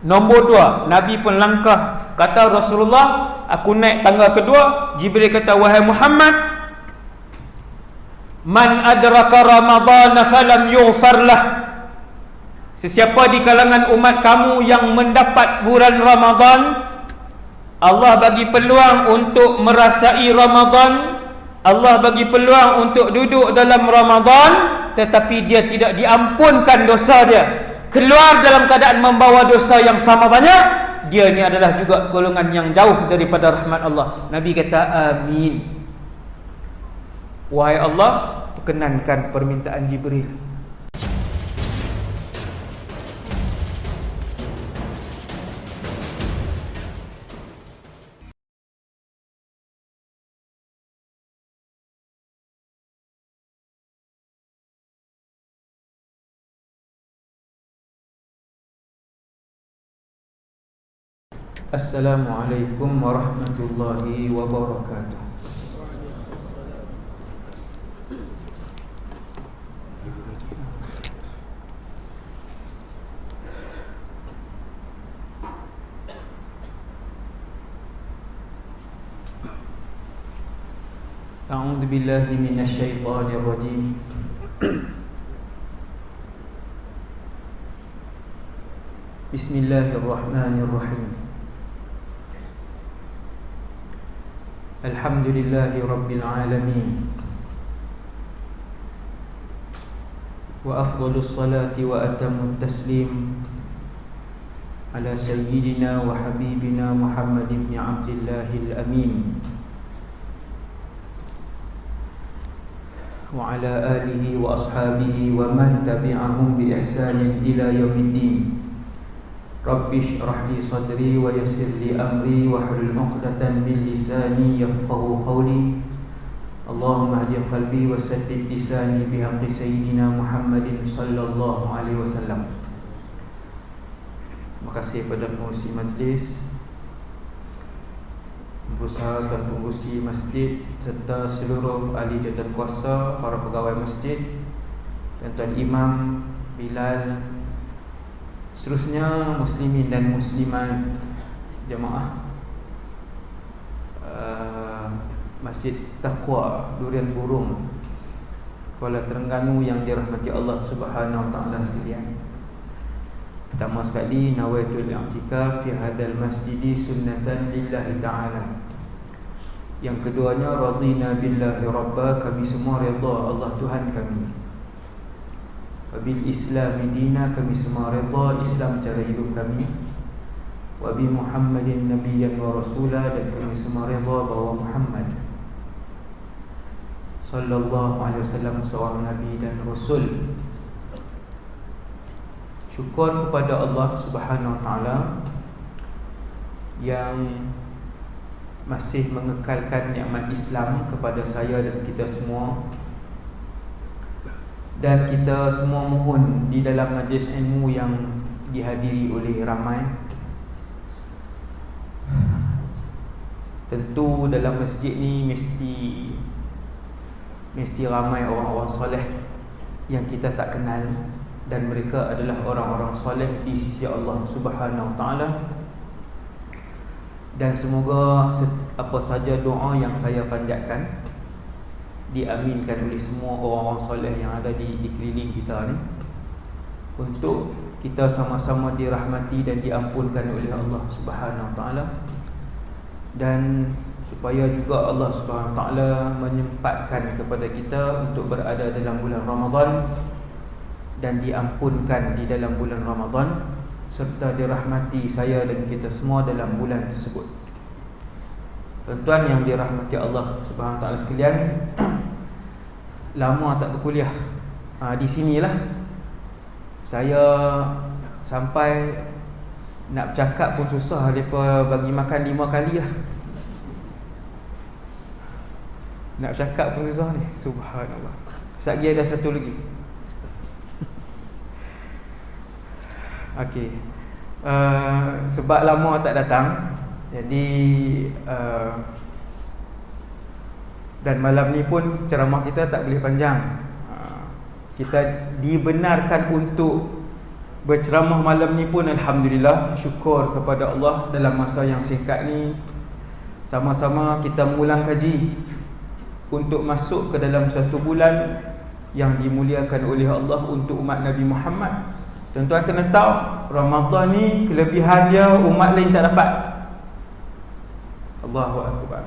Nombor 2, Nabi pun langkah. Kata Rasulullah, aku naik tangga kedua. Jibril kata, wahai Muhammad, man adraka Ramadan falam yughfar lah. Sesiapa di kalangan umat kamu yang mendapat bulan Ramadan, Allah bagi peluang untuk merasai Ramadan, Allah bagi peluang untuk duduk dalam Ramadan, tetapi dia tidak diampunkan dosa dia, keluar dalam keadaan membawa dosa yang sama banyak, dia ni adalah juga golongan yang jauh daripada rahmat Allah. Nabi kata amin. Wahai Allah, perkenankan permintaan Jibril. Assalamualaikum warahmatullahi wabarakatuh. A'udzu billahi minasy syaithanir rajim. Bismillahirrahmanirrahim. Alhamdulillahi Rabbil Alamin. Wa afdalus salati wa atammut taslim ala sayyidina wa habibina Muhammad ibn Abdillahil Amin wa ala alihi wa ashabihi wa man tabi'ahum bi ihsanin ila yaumiddin. Rabbi shrah li sadri wa yassir li amri wa hlul 'uqdatan min lisani yafqahu qawli. Allahumma hdi qalbi wa saddid lisani bihaqqi sayyidina Muhammadin sallallahu alaihi wasallam. Terima kasih kepada pengurusi majlis, berusaha dan pengurusi masjid serta seluruh ahli jawatan kuasa, para pegawai masjid, tuan-tuan imam, Bilal, seterusnya muslimin dan muslimat, jemaah Masjid Taqwa Durian Burung, Kuala Terengganu yang dirahmati Allah Subhanahu wa taala sekalian. Pertama sekali, nawaitul i'tikaf fi hadzal masjidi sunnatan lillahi ta'ala. Yang keduanya, radina billahi rabba, kami semua redha Allah Tuhan kami. Wabil islami dina, kami semua redha Islam cara hidup kami. Wabi Muhammadin nabiyyan wa rasulah, dan kami semua redha bahawa Muhammad sallallahu alaihi wasallam seorang nabi dan rasul. Syukur kepada Allah Subhanahu wa taala yang masih mengekalkan nikmat Islam kepada saya dan kita semua. Dan kita semua mohon di dalam majlis ilmu yang dihadiri oleh ramai, tentu dalam masjid ni mesti ramai orang-orang soleh yang kita tak kenal, dan mereka adalah orang-orang soleh di sisi Allah Subhanahu wa taala. Dan semoga apa saja doa yang saya panjatkan diaminkan oleh semua orang-orang soleh yang ada di keliling kita ni, untuk kita sama-sama dirahmati dan diampunkan oleh Allah Subhanahu wa taala, dan supaya juga Allah Subhanahu wa taala menyempatkan kepada kita untuk berada dalam bulan Ramadan dan diampunkan di dalam bulan Ramadan, serta dirahmati saya dan kita semua dalam bulan tersebut. Tuan-tuan yang dirahmati Allah Subhanahu wa taala sekalian, lama tak berkuliah. Di sinilah saya sampai nak bercakap pun susah, mereka bagi makan 5 kali lah. Nak bercakap pun susah ni, subhanallah. Sekejap ada satu lagi. Okey. Sebab lama tak datang, jadi dan malam ni pun ceramah kita tak boleh panjang. Kita dibenarkan untuk berceramah malam ni pun alhamdulillah, syukur kepada Allah dalam masa yang singkat ni sama-sama kita mengulang kaji untuk masuk ke dalam satu bulan yang dimuliakan oleh Allah untuk umat Nabi Muhammad. Tuan-tuan kena tahu, Ramadan ni kelebihan dia umat lain tak dapat. Allahu Akbar.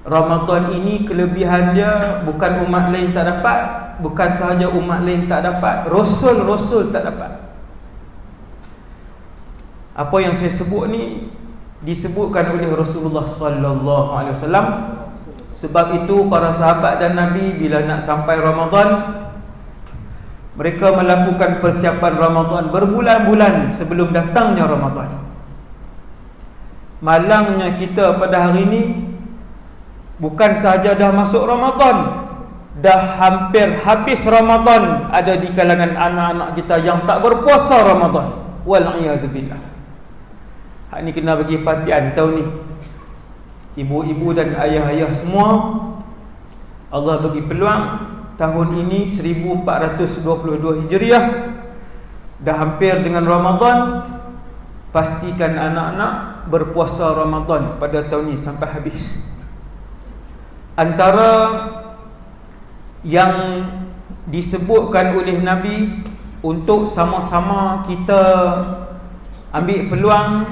Ramadan ini kelebihan dia bukan umat lain tak dapat, bukan sahaja umat lain tak dapat, Rasul-Rasul tak dapat. Apa yang saya sebut ni disebutkan oleh Rasulullah sallallahu alaihi wasallam. Sebab itu para sahabat dan Nabi bila nak sampai Ramadan, mereka melakukan persiapan Ramadan berbulan-bulan sebelum datangnya Ramadan. Malangnya kita pada hari ini, bukan sahaja dah masuk Ramadan, dah hampir habis Ramadan, ada di kalangan anak-anak kita yang tak berpuasa Ramadan. Wal'iyadzubillah. Hak ni kena bagi perhatian tahun ni. Ibu-ibu dan ayah-ayah semua, Allah bagi peluang tahun ini 1422 Hijriah, dah hampir dengan Ramadan. Pastikan anak-anak berpuasa Ramadan pada tahun ini sampai habis. Antara yang disebutkan oleh Nabi untuk sama-sama kita ambil peluang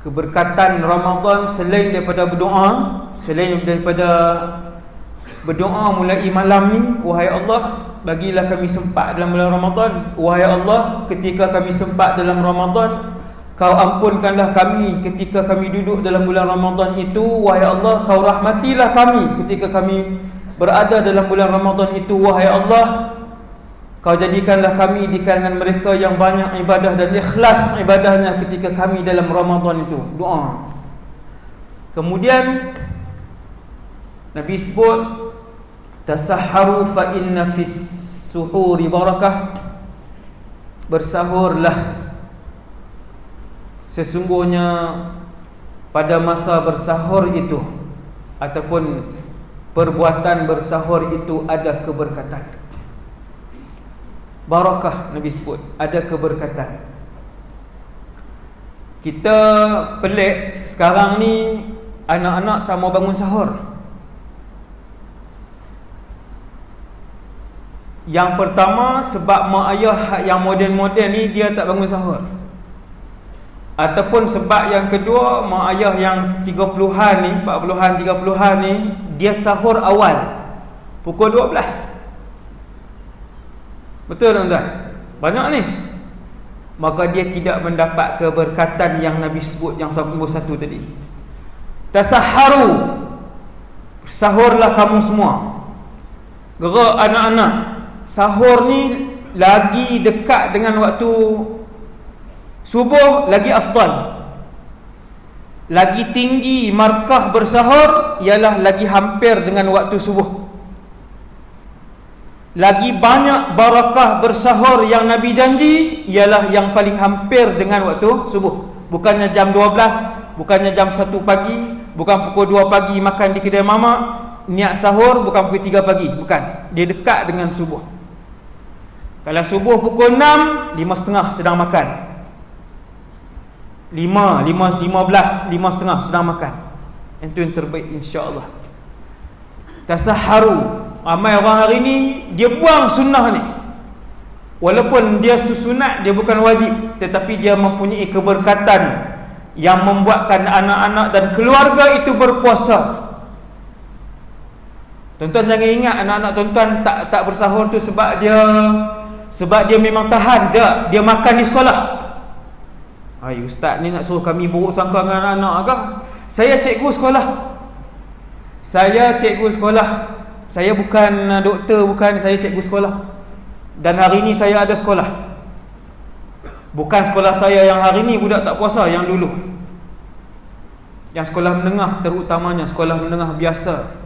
keberkatan Ramadan, selain daripada berdoa, selain daripada berdoa mulai malam ni, wahai Allah, bagilah kami sempat dalam bulan Ramadan. Wahai Allah, ketika kami sempat dalam Ramadan, Kau ampunkanlah kami ketika kami duduk dalam bulan Ramadan itu. Wahai Allah, Kau rahmatilah kami ketika kami berada dalam bulan Ramadan itu. Wahai Allah, Kau jadikanlah kami di kalangan mereka yang banyak ibadah dan ikhlas ibadahnya ketika kami dalam Ramadan itu. Doa. Kemudian Nabi sebut, tasahharu fa inna fis suhuri barakah. Bersahurlah, sesungguhnya pada masa bersahur itu ataupun perbuatan bersahur itu ada keberkatan. Barakah Nabi sebut, ada keberkatan. Kita pelik sekarang ni, anak-anak tak mau bangun sahur. Yang pertama, sebab mak ayah yang moden-moden ni dia tak bangun sahur. Ataupun sebab yang kedua, mak ayah yang 30-an ni, 40-an, 30-an ni, dia sahur awal pukul 12. Betul tuan-tuan? Banyak ni. Maka dia tidak mendapat keberkatan yang Nabi sebut yang nombor 1 tadi. Tasahharu, sahurlah kamu semua. Gerak anak-anak. Sahur ni lagi dekat dengan waktu subuh, lagi afdal. Lagi tinggi markah bersahur ialah lagi hampir dengan waktu subuh. Lagi banyak barakah bersahur yang Nabi janji ialah yang paling hampir dengan waktu subuh. Bukannya jam 12, bukannya jam 1 pagi, bukan pukul 2 pagi makan di kedai mamak. Niat sahur bukan pukul 3 pagi, bukan. Dia dekat dengan subuh. Kalau subuh pukul 6, 5.30 sedang makan. 15, 5.30 sedang makan. Itu yang terbaik insya-Allah. Tasahharu. Ramai orang hari ni dia buang sunnah ni. Walaupun dia sunat, dia bukan wajib, tetapi dia mempunyai keberkatan yang membuatkan anak-anak dan keluarga itu berpuasa. Tuan-tuan jangan ingat anak-anak tuan-tuan tak bersahur tu sebab dia memang tahan. Dia makan di sekolah. Hai, ustaz ni nak suruh kami buruk sangka dengan anak-anak ke? Saya cikgu sekolah. Saya bukan doktor, bukan, saya cikgu sekolah. Dan hari ni saya ada sekolah. Bukan sekolah saya yang hari ni budak tak puasa, yang dulu. Yang sekolah menengah terutamanya, sekolah menengah biasa.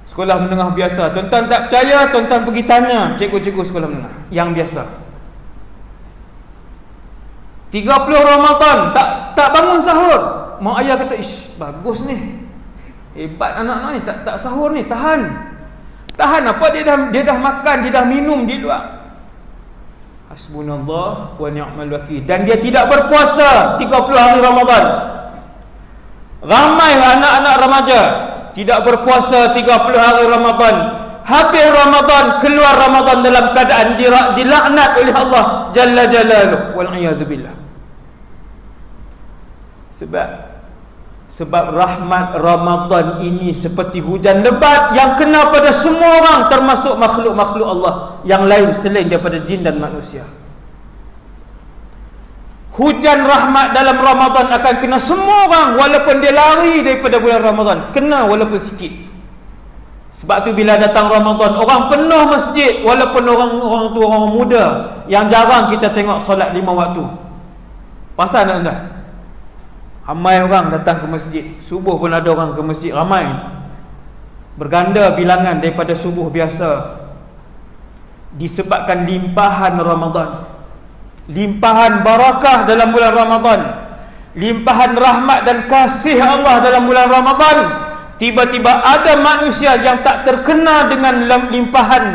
Sekolah menengah biasa. Tuan-tuan tak percaya, tuan-tuan pergi tanya cikgu-cikgu sekolah menengah yang biasa. 30 Ramadan tak bangun sahur. Mak ayah kata, ish, bagus ni. Hebat anak-anak ni, tak sahur ni, tahan apa? Dia dah makan, dia dah minum di luar. Hasbunallah wa ni'mal wakil. Dan dia tidak berpuasa 30 hari Ramadan. Ramai anak-anak remaja tidak berpuasa 30 hari Ramadan. Habis Ramadan, keluar Ramadan dalam keadaan dilaknat oleh Allah Jalla Jalaluh, wal a'yadzu billah. Sebab rahmat Ramadan ini seperti hujan lebat yang kena pada semua orang, termasuk makhluk-makhluk Allah yang lain selain daripada jin dan manusia. Hujan rahmat dalam Ramadan akan kena semua orang, walaupun dia lari daripada bulan Ramadan, kena walaupun sikit. Sebab tu bila datang Ramadan, orang penuh masjid, walaupun orang tu orang muda yang jarang kita tengok solat 5 waktu. Pasal tak tuan? Ramai orang datang ke masjid. Subuh pun ada orang ke masjid, ramai. Berganda bilangan daripada subuh biasa. Disebabkan limpahan Ramadan, limpahan barakah dalam bulan Ramadan, limpahan rahmat dan kasih Allah dalam bulan Ramadan. Tiba-tiba ada manusia yang tak terkena dengan limpahan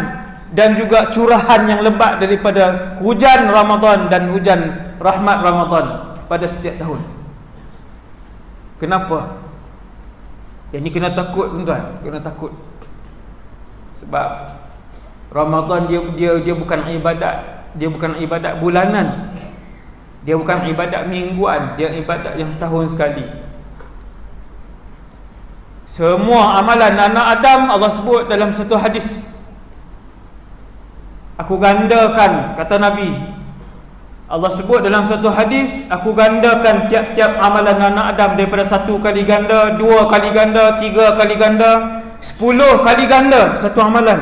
dan juga curahan yang lebat daripada hujan Ramadan dan hujan rahmat Ramadan pada setiap tahun. Kenapa? Yang ni kena takut tuan-tuan, kena takut. Sebab Ramadan dia bukan ibadat, dia bukan ibadat bulanan. Dia bukan ibadat mingguan, dia ibadat yang setahun sekali. Semua amalan anak Adam Allah sebut dalam satu hadis, aku gandakan, kata Nabi. Allah sebut dalam satu hadis, aku gandakan tiap-tiap amalan anak Adam daripada 1 kali ganda, 2 kali ganda, 3 kali ganda, 10 kali ganda satu amalan.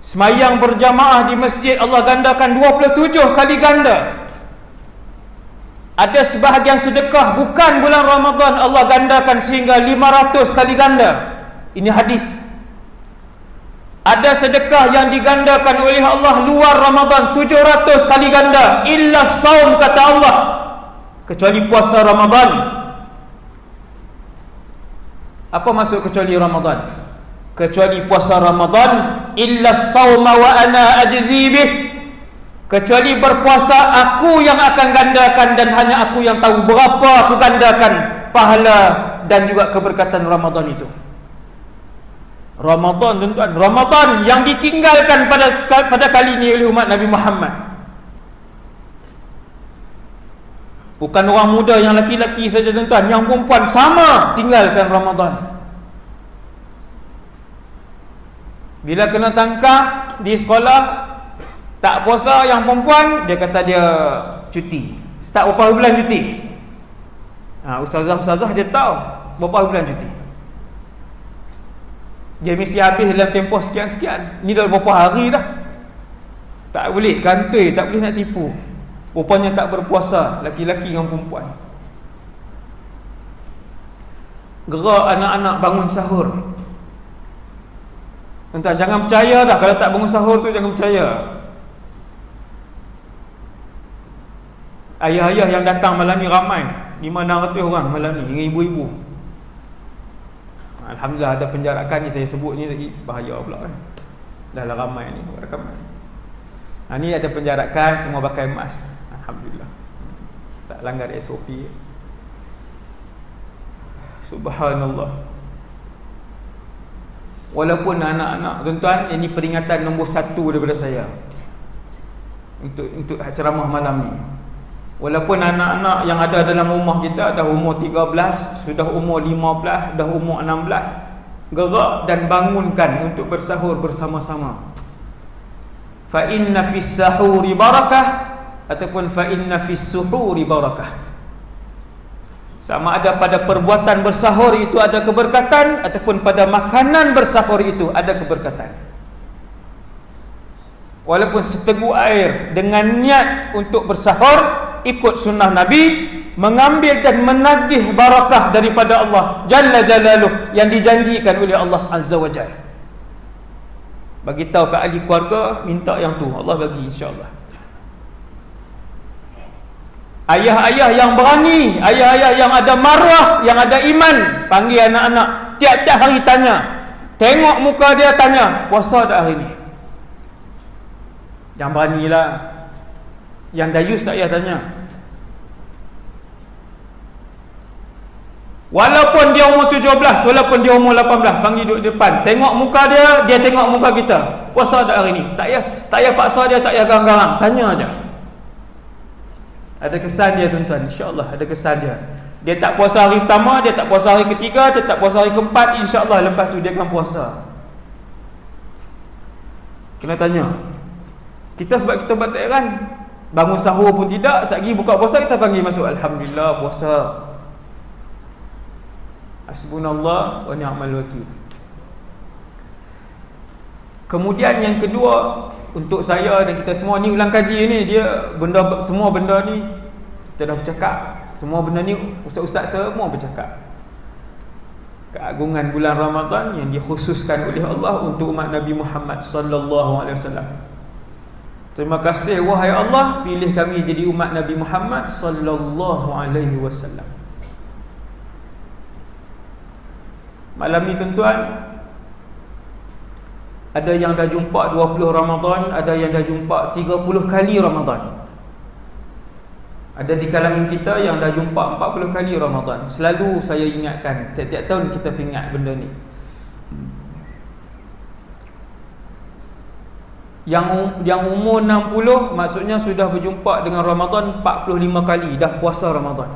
Semayang berjamaah di masjid Allah gandakan 27 kali ganda. Ada sebahagian sedekah bukan bulan Ramadan Allah gandakan sehingga 500 kali ganda. Ini hadis. Ada sedekah yang digandakan oleh Allah luar Ramadan 700 kali ganda. Illa saum, kata Allah, kecuali puasa Ramadan. Apa maksud kecuali Ramadan? Kecuali puasa Ramadan. Illa sauma wa ana ajzi bih. Kecuali berpuasa, aku yang akan gandakan dan hanya aku yang tahu berapa aku gandakan pahala dan juga keberkatan Ramadan itu. Ramadan tuan-tuan, Ramadan yang ditinggalkan pada kali ini oleh umat Nabi Muhammad. Bukan orang muda yang laki-laki saja tuan-tuan, yang perempuan sama tinggalkan Ramadan. Bila kena tangkap di sekolah tak puasa yang perempuan, dia kata dia cuti. Start berapa bulan cuti? Ustazah-ustazah dia tahu berapa bulan cuti. Dia mesti habis dalam tempoh sekian-sekian. Ni dah berapa hari dah. Tak boleh kantoi, tak boleh nak tipu. Rupanya tak berpuasa laki-laki dengan perempuan. Gerak anak-anak bangun sahur. Tuan-tuan, jangan percaya dah kalau tak bangun sahur tu, jangan percaya. Ayah-ayah yang datang malam ni ramai, 500-600 orang malam ni, dengan ibu-ibu. Alhamdulillah ada penjarakan ni, saya sebut ni bahaya pula kan. Dah lah ramai ni rakaman. Ni ada penjarakan, semua pakai mask. Alhamdulillah, tak langgar SOP. Subhanallah. Walaupun anak-anak tuan-tuan, ini peringatan nombor 1 daripada saya untuk ceramah malam ni. Walaupun anak-anak yang ada dalam rumah kita dah umur 13, sudah umur 15, dah umur 16, gerak dan bangunkan untuk bersahur bersama-sama. Fa inna fis sahuri barakah ataupun fa inna fis suhuri barakah. Sama ada pada perbuatan bersahur itu ada keberkatan, ataupun pada makanan bersahur itu ada keberkatan. Walaupun seteguk air, dengan niat untuk bersahur, ikut sunnah Nabi, mengambil dan menagih barakah daripada Allah Jalla Jalaluh yang dijanjikan oleh Allah Azza wa Jalla. Bagi tahu ke ahli keluarga, minta yang tu, Allah bagi insya-Allah. Ayah-ayah yang berani, ayah-ayah yang ada maruah, yang ada iman, panggil anak-anak, tiap-tiap hari tanya. Tengok muka dia, tanya, puasa tak hari ni? Jangan beranilah. Yang dayus tak payah tanya. Walaupun dia umur 17, walaupun dia umur 18, panggil duduk depan, tengok muka dia, dia tengok muka kita. Puasa tak hari ni? Tak payah paksa dia, tak payah garang-garang, tanya aja. Ada kesan dia tuan-tuan, insya-Allah ada kesan dia. Dia tak puasa hari pertama, dia tak puasa hari ketiga, dia tak puasa hari keempat, insya-Allah lepas tu dia akan puasa. Kena tanya. Kita sebab kita buat tak heran, bangun sahur pun tidak, satgi buka puasa kita panggil masuk, alhamdulillah puasa. Hasbunallah wa ni'mal wakil. Kemudian yang kedua, untuk saya dan kita semua ni ulang kaji ni, dia semua benda ni kita dah bercakap. Semua benda ni ustaz-ustaz semua bercakap. Keagungan bulan Ramadan yang dikhususkan oleh Allah untuk umat Nabi Muhammad sallallahu alaihi wasallam. Terima kasih wahai Allah, pilih kami jadi umat Nabi Muhammad sallallahu alaihi wasallam. Malam ni tuan-tuan, ada yang dah jumpa 20 Ramadan, ada yang dah jumpa 30 kali Ramadan. Ada di kalangan kita yang dah jumpa 40 kali Ramadan. Selalu saya ingatkan, tiap-tiap tahun kita ingat benda ni. Yang umur 60 maksudnya sudah berjumpa dengan Ramadan 45 kali, dah puasa Ramadan.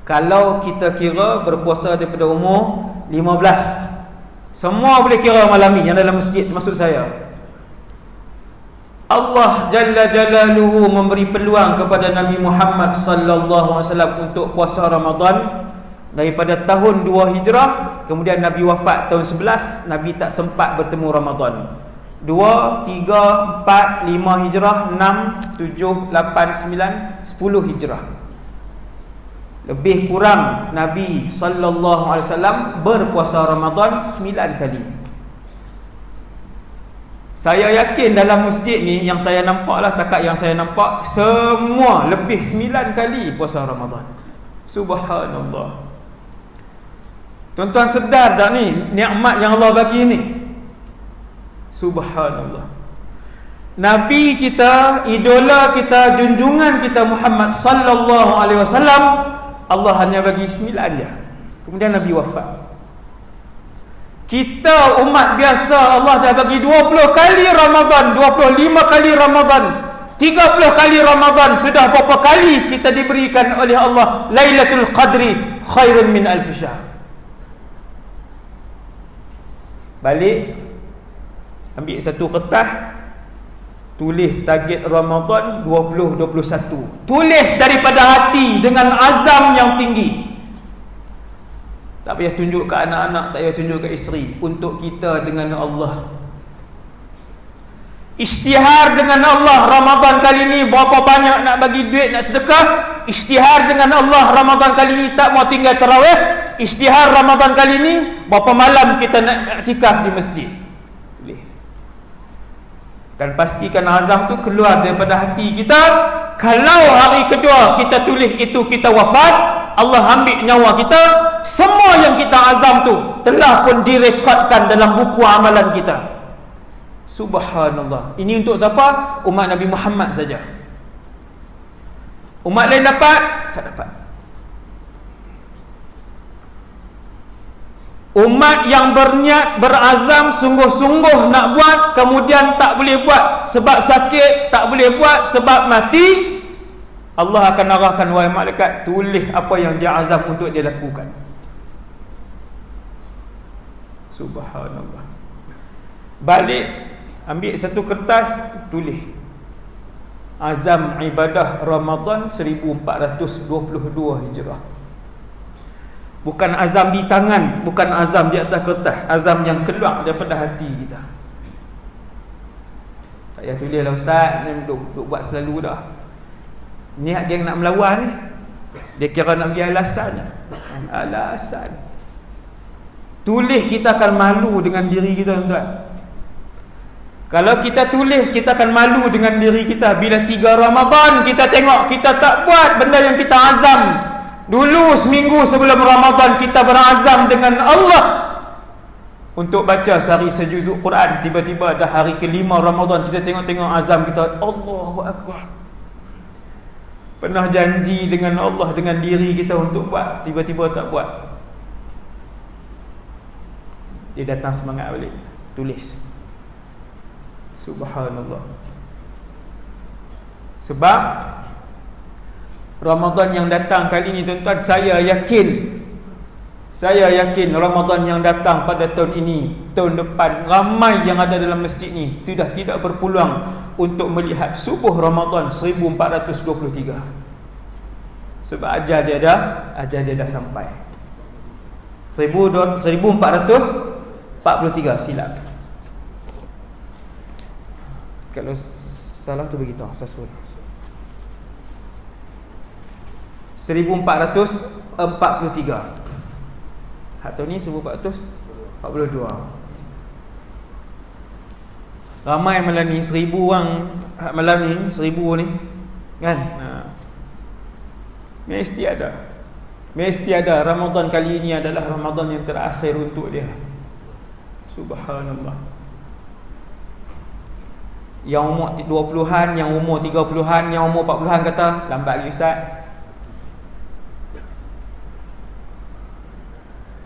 Kalau kita kira berpuasa daripada umur 15, semua boleh kira malam ni yang dalam masjid termasuk saya. Allah Jalla Jalaluhu memberi peluang kepada Nabi Muhammad sallallahu alaihi wasallam untuk puasa Ramadan daripada tahun 2 Hijrah, kemudian Nabi wafat tahun 11, Nabi tak sempat bertemu Ramadan. 2, 3, 4, 5 Hijrah, 6, 7, 8, 9, 10 Hijrah. Lebih kurang Nabi sallallahu alaihi wasallam berpuasa Ramadan 9 kali. Saya yakin dalam masjid ni yang saya nampak lah, takat yang saya nampak, semua lebih 9 kali puasa Ramadan. Subhanallah. Tuan-tuan sedar tak ni nikmat yang Allah bagi ni? Subhanallah. Nabi kita, idola kita, junjungan kita Muhammad sallallahu alaihi wasallam, Allah hanya bagi 9 je. Kemudian Nabi wafat. Kita umat biasa Allah dah bagi 20 kali Ramadan, 25 kali Ramadan, 30 kali Ramadan. Sudah berapa kali kita diberikan oleh Allah Lailatul Qadri khairun min alf syahr. Balik, ambil satu kertas, tulis target Ramadan 2021. Tulis daripada hati dengan azam yang tinggi. Tak payah tunjuk ke anak-anak, tak payah tunjuk ke isteri. Untuk kita dengan Allah. Isytihar dengan Allah Ramadan kali ni, berapa banyak nak bagi duit, nak sedekah. Isytihar dengan Allah Ramadan kali ni, tak mau tinggal tarawih. Isytihar Ramadan kali ni, berapa malam kita nak iktikaf di masjid. Boleh. Dan pastikan azam tu keluar daripada hati kita. Kalau hari kedua kita tulis itu kita wafat, Allah ambil nyawa kita, semua yang kita azam tu telah pun direkodkan dalam buku amalan kita. Subhanallah. Ini untuk siapa? Umat Nabi Muhammad saja. Umat lain dapat? Tak dapat. Umat yang berniat, berazam, sungguh-sungguh nak buat, kemudian tak boleh buat sebab sakit, tak boleh buat sebab mati, Allah akan arahkan, wahai malaikat, tulis apa yang dia azam untuk dia lakukan. Subhanallah. Balik, ambil satu kertas, tulis azam ibadah Ramadan 1422 Hijrah. Bukan azam di tangan, bukan azam di atas kertas, azam yang keluar daripada hati kita. Tak payah tulis lah ustaz, ni duk buat selalu dah. Niat geng nak melawan ni, dia kira nak bagi alasan. Alasan. Tulis, kita akan malu dengan diri kita tuan-tuan. Kalau kita tulis, kita akan malu dengan diri kita. Bila 3 Ramadan kita tengok kita tak buat benda yang kita azam. Dulu seminggu sebelum Ramadan kita berazam dengan Allah untuk baca sehari sejuzuk Quran. Tiba-tiba dah hari kelima Ramadan, kita tengok-tengok azam kita, Allahu Akbar. Pernah janji dengan Allah, dengan diri kita untuk buat, tiba-tiba tak buat. Dia datang semangat balik, tulis. Subhanallah. Sebab Ramadan yang datang kali ni tuan-tuan, saya yakin Ramadan yang datang pada tahun ini, tahun depan, ramai yang ada dalam masjid ni sudah tidak berpeluang untuk melihat subuh Ramadan 1423. Sebab ajal dia dah sampai. 1443 silap. Kalau salah tu beritahu Sasul. 1443. Hak tahun ni 1442. Ramai malam ni 1000 orang. Hak malam ni 1000 ni kan. Mesti ada Ramadan kali ini adalah Ramadan yang terakhir untuk dia. Subhanallah. Yang umur 20-an, yang umur 30-an, yang umur 40-an kata lambat lagi ustaz.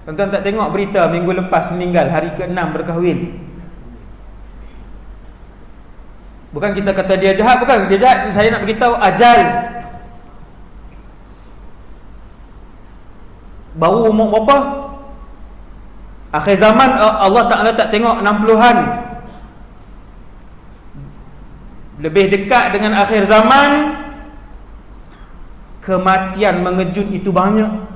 Tuan-tuan tak tengok berita minggu lepas meninggal, hari ke-6 berkahwin. Bukan kita kata dia jahat, bukan dia jahat, saya nak beritahu ajal. Baru umur berapa? Akhir zaman Allah Ta'ala tak tengok 60-an. Lebih dekat dengan akhir zaman, kematian mengejut itu banyak.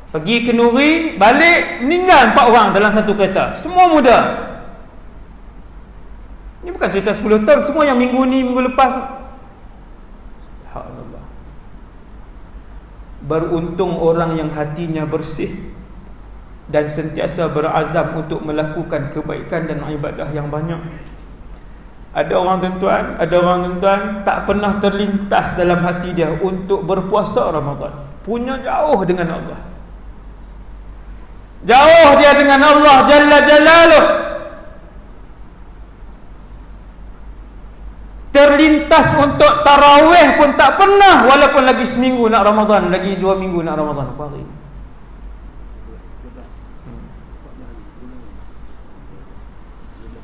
Pergi ke Nuri, balik, meninggal 4 orang dalam satu kereta. Semua muda. Ini bukan cerita 10 tahun, semua yang minggu ni, minggu lepas. Subhanallah. Beruntung orang yang hatinya bersih dan sentiasa berazam untuk melakukan kebaikan dan ibadah yang banyak. Ada orang tuan-tuan tak pernah terlintas dalam hati dia untuk berpuasa Ramadan. Punya jauh dengan Allah. Jauh dia dengan Allah Jalla Jalaluh. Terlintas untuk tarawih pun tak pernah, walaupun lagi seminggu nak Ramadan, lagi 2 minggu nak Ramadan. Apa hari?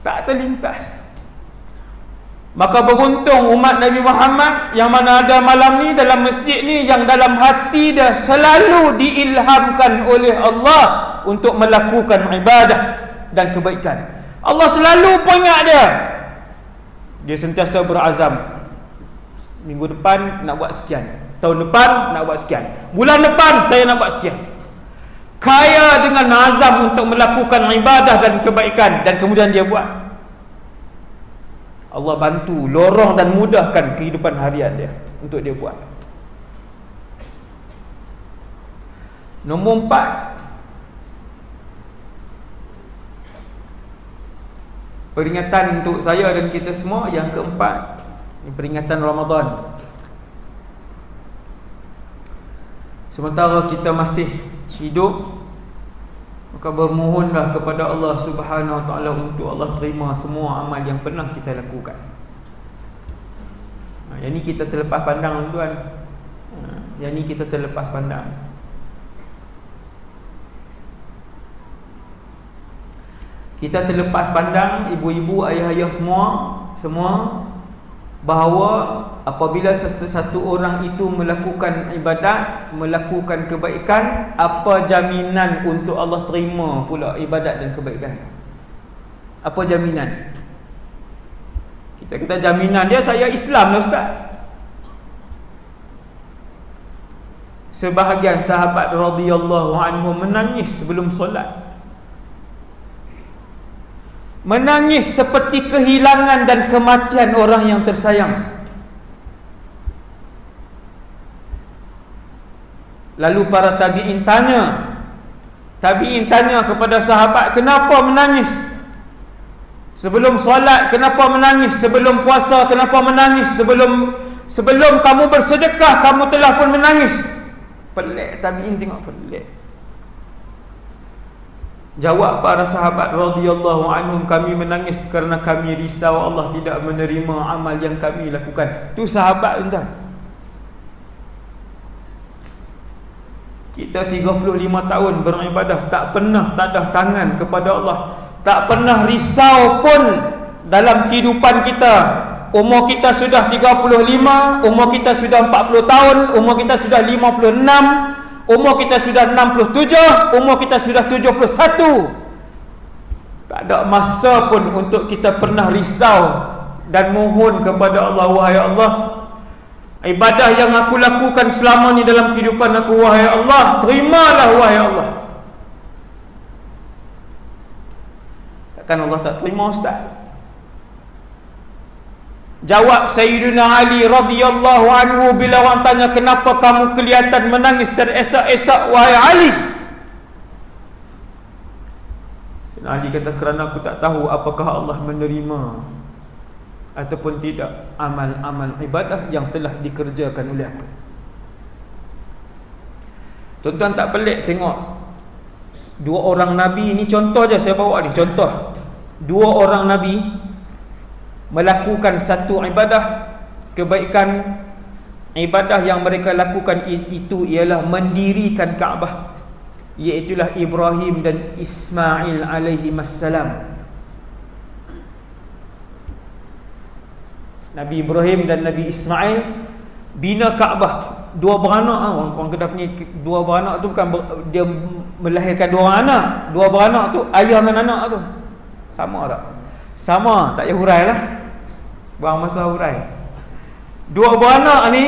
Tak terlintas. Maka beruntung umat Nabi Muhammad yang mana ada malam ni dalam masjid ni, yang dalam hati dia selalu diilhamkan oleh Allah untuk melakukan ibadah dan kebaikan. Allah selalu peringat dia. Dia sentiasa berazam, minggu depan nak buat sekian, tahun depan nak buat sekian, bulan depan saya nak buat sekian. Kaya dengan azam untuk melakukan ibadah dan kebaikan, dan kemudian dia buat. Allah bantu, lorong dan mudahkan kehidupan harian dia untuk dia buat. Nombor 4, peringatan untuk saya dan kita semua. Yang keempat, peringatan Ramadan. Sementara kita masih hidup, maka bermohonlah kepada Allah Subhanahu Wa Taala untuk Allah terima semua amal yang pernah kita lakukan. Yang ni kita terlepas pandang tuan. Yang ni kita terlepas pandang. Kita terlepas pandang, ibu-ibu, ayah-ayah semua bahawa apabila sesuatu orang itu melakukan ibadat, melakukan kebaikan, apa jaminan untuk Allah terima pula ibadat dan kebaikan? Apa jaminan? Kita jaminan dia, saya Islam lah ustaz. Sebahagian sahabat radhiyallahu anhum menangis sebelum solat. Menangis seperti kehilangan dan kematian orang yang tersayang. Lalu para tabi'in tanya kepada sahabat, kenapa menangis? Sebelum solat kenapa menangis? Sebelum puasa kenapa menangis? Sebelum kamu bersedekah kamu telah pun menangis. Pelik, tabi'in tengok pelik. Jawab para sahabat radhiyallahu anhum, kami menangis kerana kami risau Allah tidak menerima amal yang kami lakukan. Tu sahabat tuan. Kita 35 tahun beribadah, tak pernah tadah tangan kepada Allah, tak pernah risau pun dalam kehidupan kita. Umur kita sudah 35, umur kita sudah 40 tahun, umur kita sudah 56, umur kita sudah 67, umur kita sudah 71. Tak ada masa pun untuk kita pernah risau dan mohon kepada Allah, wahai Allah, ibadah yang aku lakukan selama ni dalam kehidupan aku, wahai Allah, terimalah wahai Allah. Takkan Allah tak terima, ustaz? Jawab Sayyidina Ali radhiyallahu anhu bila orang tanya, kenapa kamu kelihatan menangis teresak-esak wahai Ali? Sayyidina Ali kata, kerana aku tak tahu apakah Allah menerima ataupun tidak amal-amal ibadah yang telah dikerjakan oleh aku. Tuan-tuan tak pelik tengok dua orang Nabi ni, contoh je saya bawa ni, contoh dua orang Nabi melakukan satu ibadah kebaikan. Ibadah yang mereka lakukan itu ialah mendirikan Kaabah, iaitulah Ibrahim dan Ismail alaihimassalam. Nabi Ibrahim dan Nabi Ismail bina Kaabah. Dua beranak, orang Kedah punya dua beranak tu bukan dia melahirkan dua orang anak. Dua beranak tu ayah dengan anak tu sama tak? Sama, tak payah hurai lah, buang masa hurai. Dua beranak ni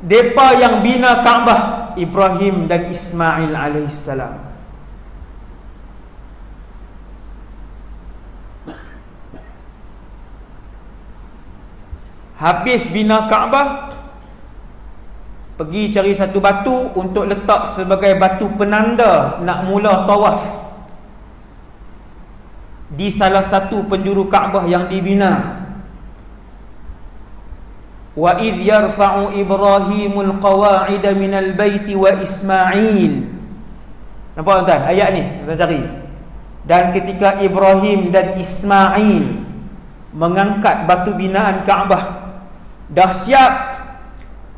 depa yang bina Kaabah, Ibrahim dan Ismail alaihissalam. Habis bina Kaabah, pergi cari satu batu untuk letak sebagai batu penanda nak mula tawaf di salah satu penjuru Kaabah yang dibina. Wa idh yarfa'u Ibrahimul qawa'ida minal baiti wa Ismail. Nampak tuan ayat ni? Tuan cari. Dan ketika Ibrahim dan Ismail mengangkat batu binaan Kaabah, dah siap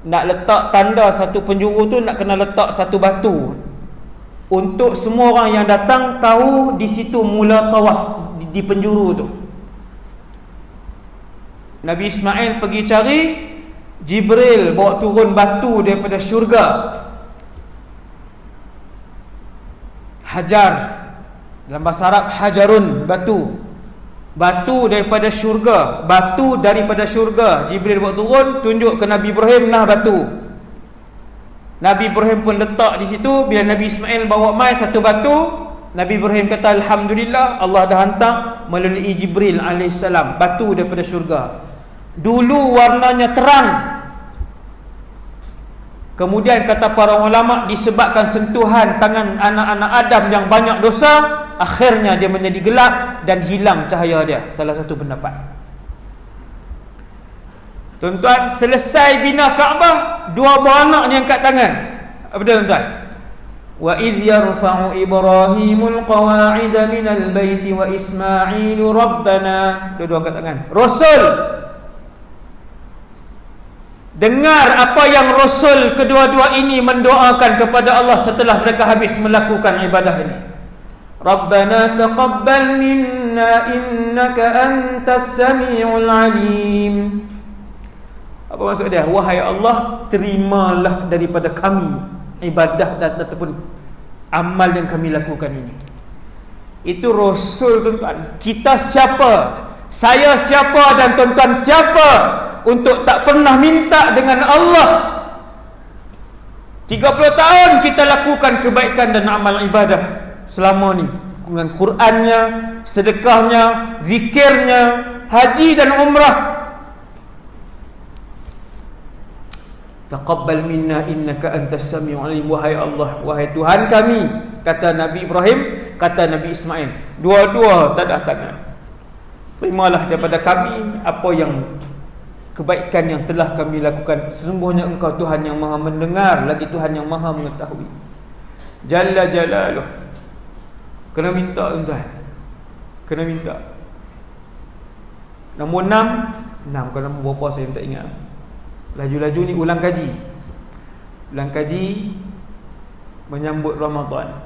nak letak tanda satu penjuru tu, nak kena letak satu batu untuk semua orang yang datang tahu di situ mula tawaf di penjuru tu. Nabi Ismail pergi cari, Jibril bawa turun batu daripada syurga, hajar, dalam bahasa Arab hajarun, batu daripada syurga, batu daripada syurga. Jibril bawa turun, tunjuk ke Nabi Ibrahim, nah batu. Nabi Ibrahim pun letak di situ. Bila Nabi Ismail bawa mai satu batu, Nabi Ibrahim kata, alhamdulillah, Allah dah hantar melalui Jibril alaihissalam batu daripada syurga. Dulu warnanya terang, kemudian kata para ulama, disebabkan sentuhan tangan anak-anak Adam yang banyak dosa, akhirnya dia menjadi gelap dan hilang cahaya dia. Salah satu pendapat. Tuan-tuan, selesai bina Kaabah, dua beranak ni angkat tangan. Apa dia tuan-tuan? Wa idh yarfa'u Ibrahimul qawa'ida minal baiti wa Ismailu rabbana. Dua-dua angkat tangan. Rasul dengar apa yang Rasul kedua-dua ini mendoakan kepada Allah setelah mereka habis melakukan ibadah ini. Rabbana taqabbal minna innaka antas sami'ul alim. Apa maksud dia? Wahai Allah, terimalah daripada kami ibadah dan ataupun amal yang kami lakukan ini. Itu Rasul tuan-tuan. Kita siapa? Saya siapa dan tuan-tuan siapa untuk tak pernah minta dengan Allah? 30 tahun kita lakukan kebaikan dan amal ibadah selama ni, dengan Qurannya, sedekahnya, zikirnya, haji dan umrah. Taqabbal minna innaka antas sami'ul alim. Wahai Allah, wahai Tuhan kami, kata Nabi Ibrahim, kata Nabi Ismail, dua-dua tadah tangan, terimalah daripada kami apa yang kebaikan yang telah kami lakukan. Sesungguhnya Engkau Tuhan yang Maha mendengar, lagi Tuhan yang Maha mengetahui. Jalla jalaluh. Kena minta tuan. Kena minta. Nombor 6. Kalau nombor berapa saya tak ingat. Laju-laju ni ulang kaji. Ulang kaji menyambut Ramadan.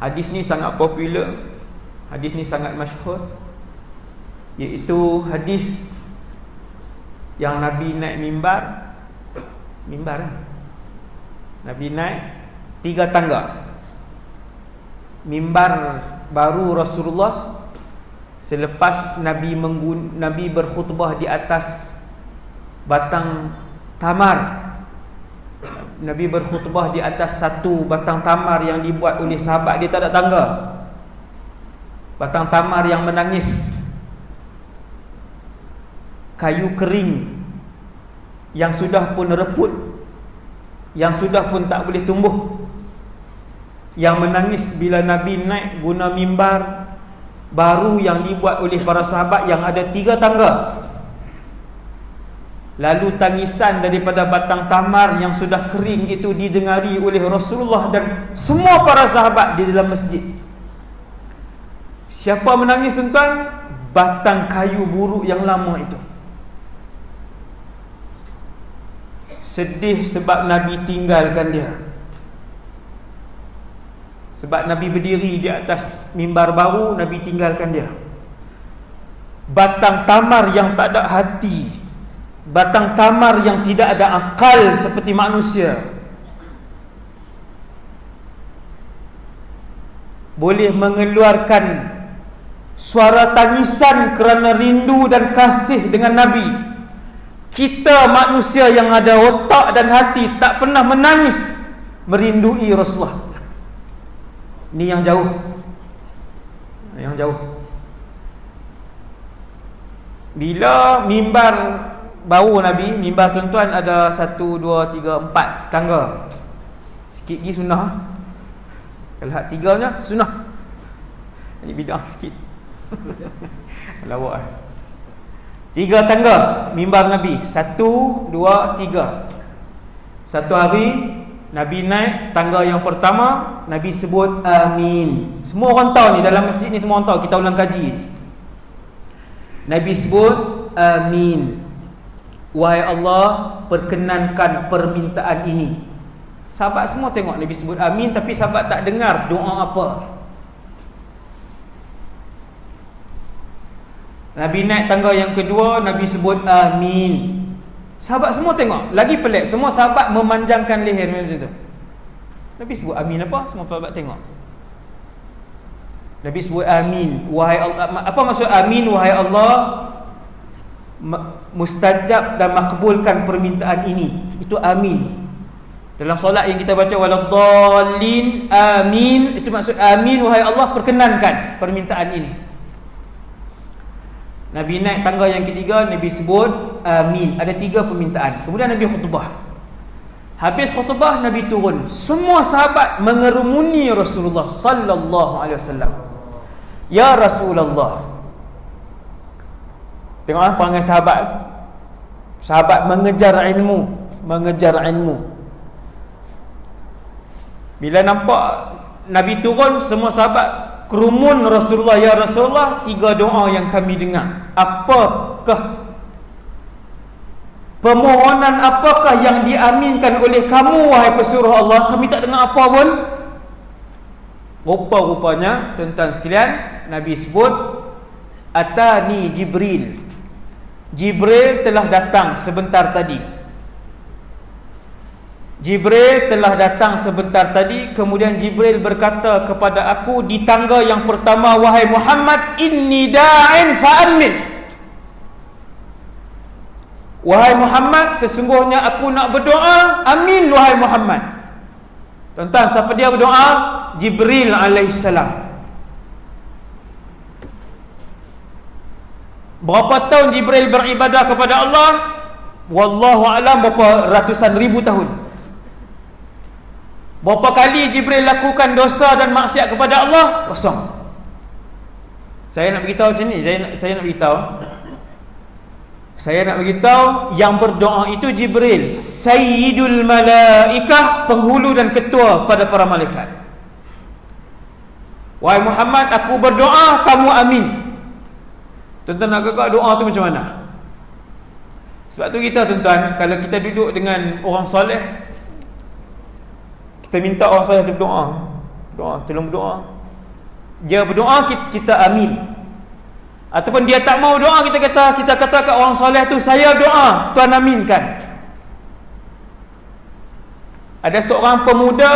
Hadis ni sangat popular. Hadis ni sangat masyhur, iaitu hadis yang Nabi naik mimbar. Nabi naik 3 tangga. Mimbar baru Rasulullah selepas Nabi berkhutbah di atas batang tamar. Nabi berkhutbah di atas satu batang tamar yang dibuat oleh sahabat dia, tak ada tangga. Batang tamar yang menangis, kayu kering yang sudah pun reput, yang sudah pun tak boleh tumbuh, yang menangis bila Nabi naik guna mimbar baru yang dibuat oleh para sahabat yang ada 3 tangga. Lalu tangisan daripada batang tamar yang sudah kering itu didengari oleh Rasulullah dan semua para sahabat di dalam masjid. Siapa menangis tuan? Batang kayu buruk yang lama itu. Sedih sebab Nabi tinggalkan dia. Sebab Nabi berdiri di atas mimbar baru, Nabi tinggalkan dia. Batang tamar yang tak ada hati, batang tamar yang tidak ada akal seperti manusia, boleh mengeluarkan suara tangisan kerana rindu dan kasih dengan Nabi. Kita manusia yang ada otak dan hati tak pernah menangis merindui Rasulullah. Ini yang jauh. Yang jauh. Bila mimbar baru Nabi, mimbar tuan-tuan ada 1, 2, 3, 4 tangga. Sikit lagi sunnah. Kalau hak 3-nya sunnah. Ini bid'ah sikit. Lawak. 3 tangga mimbar Nabi. 1, 2, 3. Satu hari Nabi naik tangga yang pertama, Nabi sebut amin. Semua orang tahu ni, dalam masjid ni semua orang tahu, kita ulang kaji. Nabi sebut amin. Wahai Allah, perkenankan permintaan ini. Sahabat semua tengok Nabi sebut amin, tapi sahabat tak dengar doa apa. Nabi naik tangga yang kedua, Nabi sebut amin. Sahabat semua tengok, lagi pelik, semua sahabat memanjangkan leher macam tu. Nabi sebut amin apa? Semua sahabat tengok. Nabi sebut amin. Wahai Allah, apa maksud amin? Wahai Allah, mustajab dan makbulkan permintaan ini. Itu amin. Dalam solat yang kita baca waladdallin amin, itu maksud amin. Wahai Allah, perkenankan permintaan ini. Nabi naik tangga yang ketiga, Nabi sebut amin. Ada 3 permintaan. Kemudian Nabi khutbah. Habis khutbah, Nabi turun. Semua sahabat mengerumuni Rasulullah sallallahu alaihi wasallam. Ya Rasulullah. Tengok perangai sahabat. Sahabat mengejar ilmu, mengejar ilmu. Bila nampak Nabi turun, semua sahabat kerumun Rasulullah. Ya Rasulullah, 3 doa yang kami dengar. Apakah permohonan, apakah yang diaminkan oleh kamu wahai pesuruh Allah? Kami tak dengar apa pun. Rupa-rupanya tuan-tuan sekalian, Nabi sebut atani Jibril. Jibril telah datang sebentar tadi. Jibril telah datang sebentar tadi. Kemudian Jibril berkata kepada aku di tangga yang pertama, wahai Muhammad, inni da'in fa'amin. Wahai Muhammad, sesungguhnya aku nak berdoa, amin wahai Muhammad. Tuan-tuan, siapa dia berdoa? Jibril alaihissalam. Berapa tahun Jibril beribadah kepada Allah? Wallahu a'lam, berapa ratusan ribu tahun. Berapa kali Jibril lakukan dosa dan maksiat kepada Allah? Kosong. Saya nak beritahu macam ni, saya nak beritahu, Saya nak beritahu, yang berdoa itu Jibril, Sayyidul Malaikah, penghulu dan ketua pada para malaikat. Wahai Muhammad, aku berdoa, kamu amin. Tuan-tuan nak agak doa tu macam mana? Sebab tu kita, tuan-tuan, kalau kita duduk dengan orang soleh, kita minta orang soleh tu berdoa, tolong berdoa. Dia berdoa, kita amin. Ataupun dia tak mau doa, kita kata kat orang soleh tu, saya doa, Tuan aminkan. Ada seorang pemuda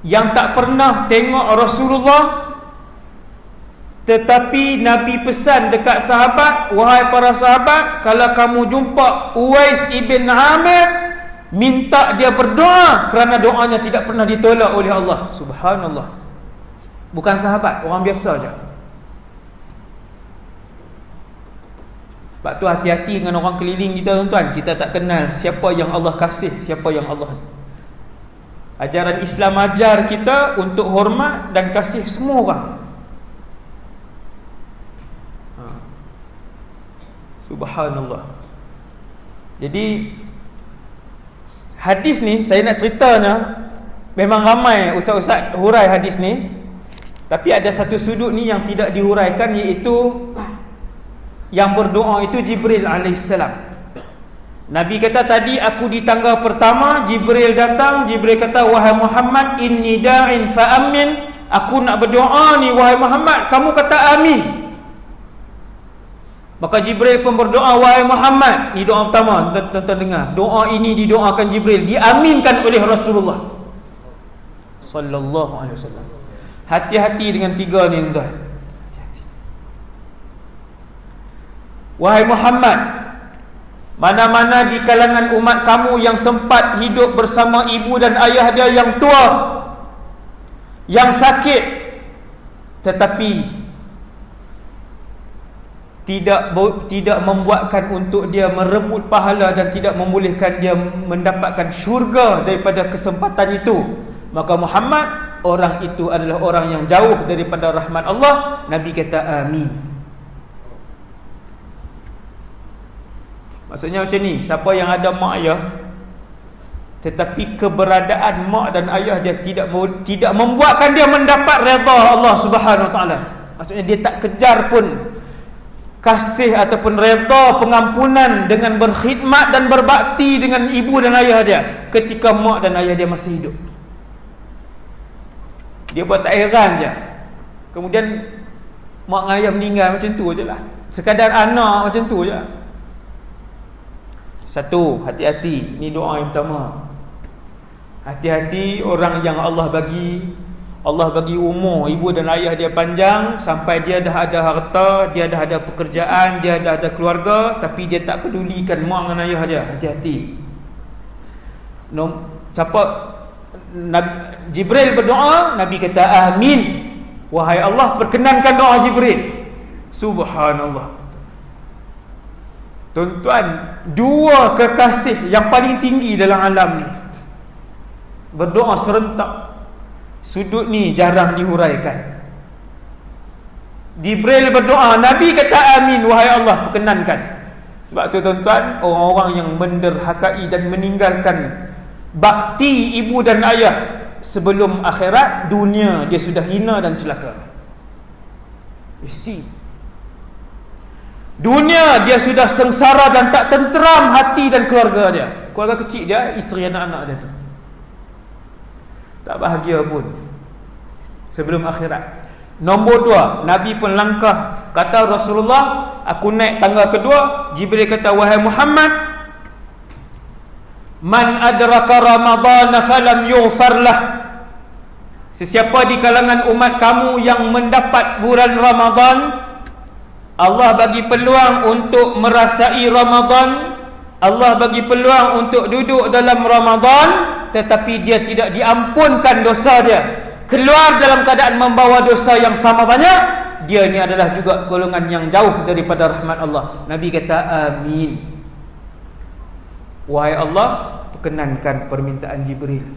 yang tak pernah tengok Rasulullah, tetapi Nabi pesan dekat sahabat, wahai para sahabat, kalau kamu jumpa Uwais ibn Amir, minta dia berdoa, kerana doanya tidak pernah ditolak oleh Allah. Subhanallah. Bukan sahabat, orang biasa je. Sebab tu hati-hati dengan orang keliling kita, tuan-tuan. Kita tak kenal siapa yang Allah kasih, siapa yang Allah. Ajaran Islam ajar kita untuk hormat dan kasih semua orang. Subhanallah. Jadi hadis ni saya nak ceritanya, memang ramai ustaz-ustaz hurai hadis ni. Tapi ada satu sudut ni yang tidak dihuraikan, iaitu yang berdoa itu Jibril alaihissalam. Nabi kata tadi, aku di tangga pertama, Jibril datang. Jibril kata, wahai Muhammad, inni da'in fa'amin. Aku nak berdoa ni, wahai Muhammad, kamu kata amin. Maka Jibril pun berdoa, wahai Muhammad. Ni doa pertama, tuan-tuan dengar. Doa ini didoakan Jibril, diaminkan oleh Rasulullah sallallahu alaihi wasallam. Hati-hati dengan tiga ni, tuan. Hati-hati. Wahai Muhammad, mana-mana di kalangan umat kamu yang sempat hidup bersama ibu dan ayah dia yang tua, yang sakit, tetapi tidak membuatkan untuk dia merebut pahala dan tidak membolehkan dia mendapatkan syurga daripada kesempatan itu, maka Muhammad, orang itu adalah orang yang jauh daripada rahmat Allah. Nabi kata amin. Maksudnya macam ni, siapa yang ada mak ayah tetapi keberadaan mak dan ayah dia tidak membuatkan dia mendapat redha Allah Subhanahu Wa Taala, maksudnya dia tak kejar pun kasih ataupun redha pengampunan dengan berkhidmat dan berbakti dengan ibu dan ayah dia ketika mak dan ayah dia masih hidup. Dia buat tak heran je. Kemudian mak dan ayah meninggal, macam tu je lah. Sekadar anak macam tu je. Satu, hati-hati. Ni doa yang pertama. Hati-hati orang yang Allah bagi umur ibu dan ayah dia panjang, sampai dia dah ada harta, dia dah ada pekerjaan, dia dah ada keluarga, tapi dia tak pedulikan mak dan ayah dia. Hati-hati. Siapa Jibril berdoa, Nabi kata amin. Wahai Allah, perkenankan doa Jibril. Subhanallah. Tuan-tuan, dua kekasih yang paling tinggi dalam alam ni berdoa serentak. Sudut ni jarang dihuraikan. Jibril berdoa, Nabi kata amin. Wahai Allah, perkenankan. Sebab tu, tuan-tuan, orang-orang yang menderhakai dan meninggalkan bakti ibu dan ayah sebelum akhirat, dunia dia sudah hina dan celaka. Mesti dunia dia sudah sengsara dan tak tenteram hati dan keluarga dia, keluarga kecil dia, isteri anak-anak dia tu tak bahagia pun sebelum akhirat. Nombor dua, Nabi pun langkah. Kata Rasulullah, aku naik tangga kedua. Jibril kata, wahai Muhammad, man adraka Ramadan falam yughfar lah. Sesiapa di kalangan umat kamu yang mendapat bulan Ramadan, Allah bagi peluang untuk merasai Ramadan, Allah bagi peluang untuk duduk dalam Ramadan, tetapi dia tidak diampunkan dosa dia, keluar dalam keadaan membawa dosa yang sama banyak, dia ni adalah juga golongan yang jauh daripada rahmat Allah. Nabi kata amin. Wahai Allah, perkenankan permintaan Jibril.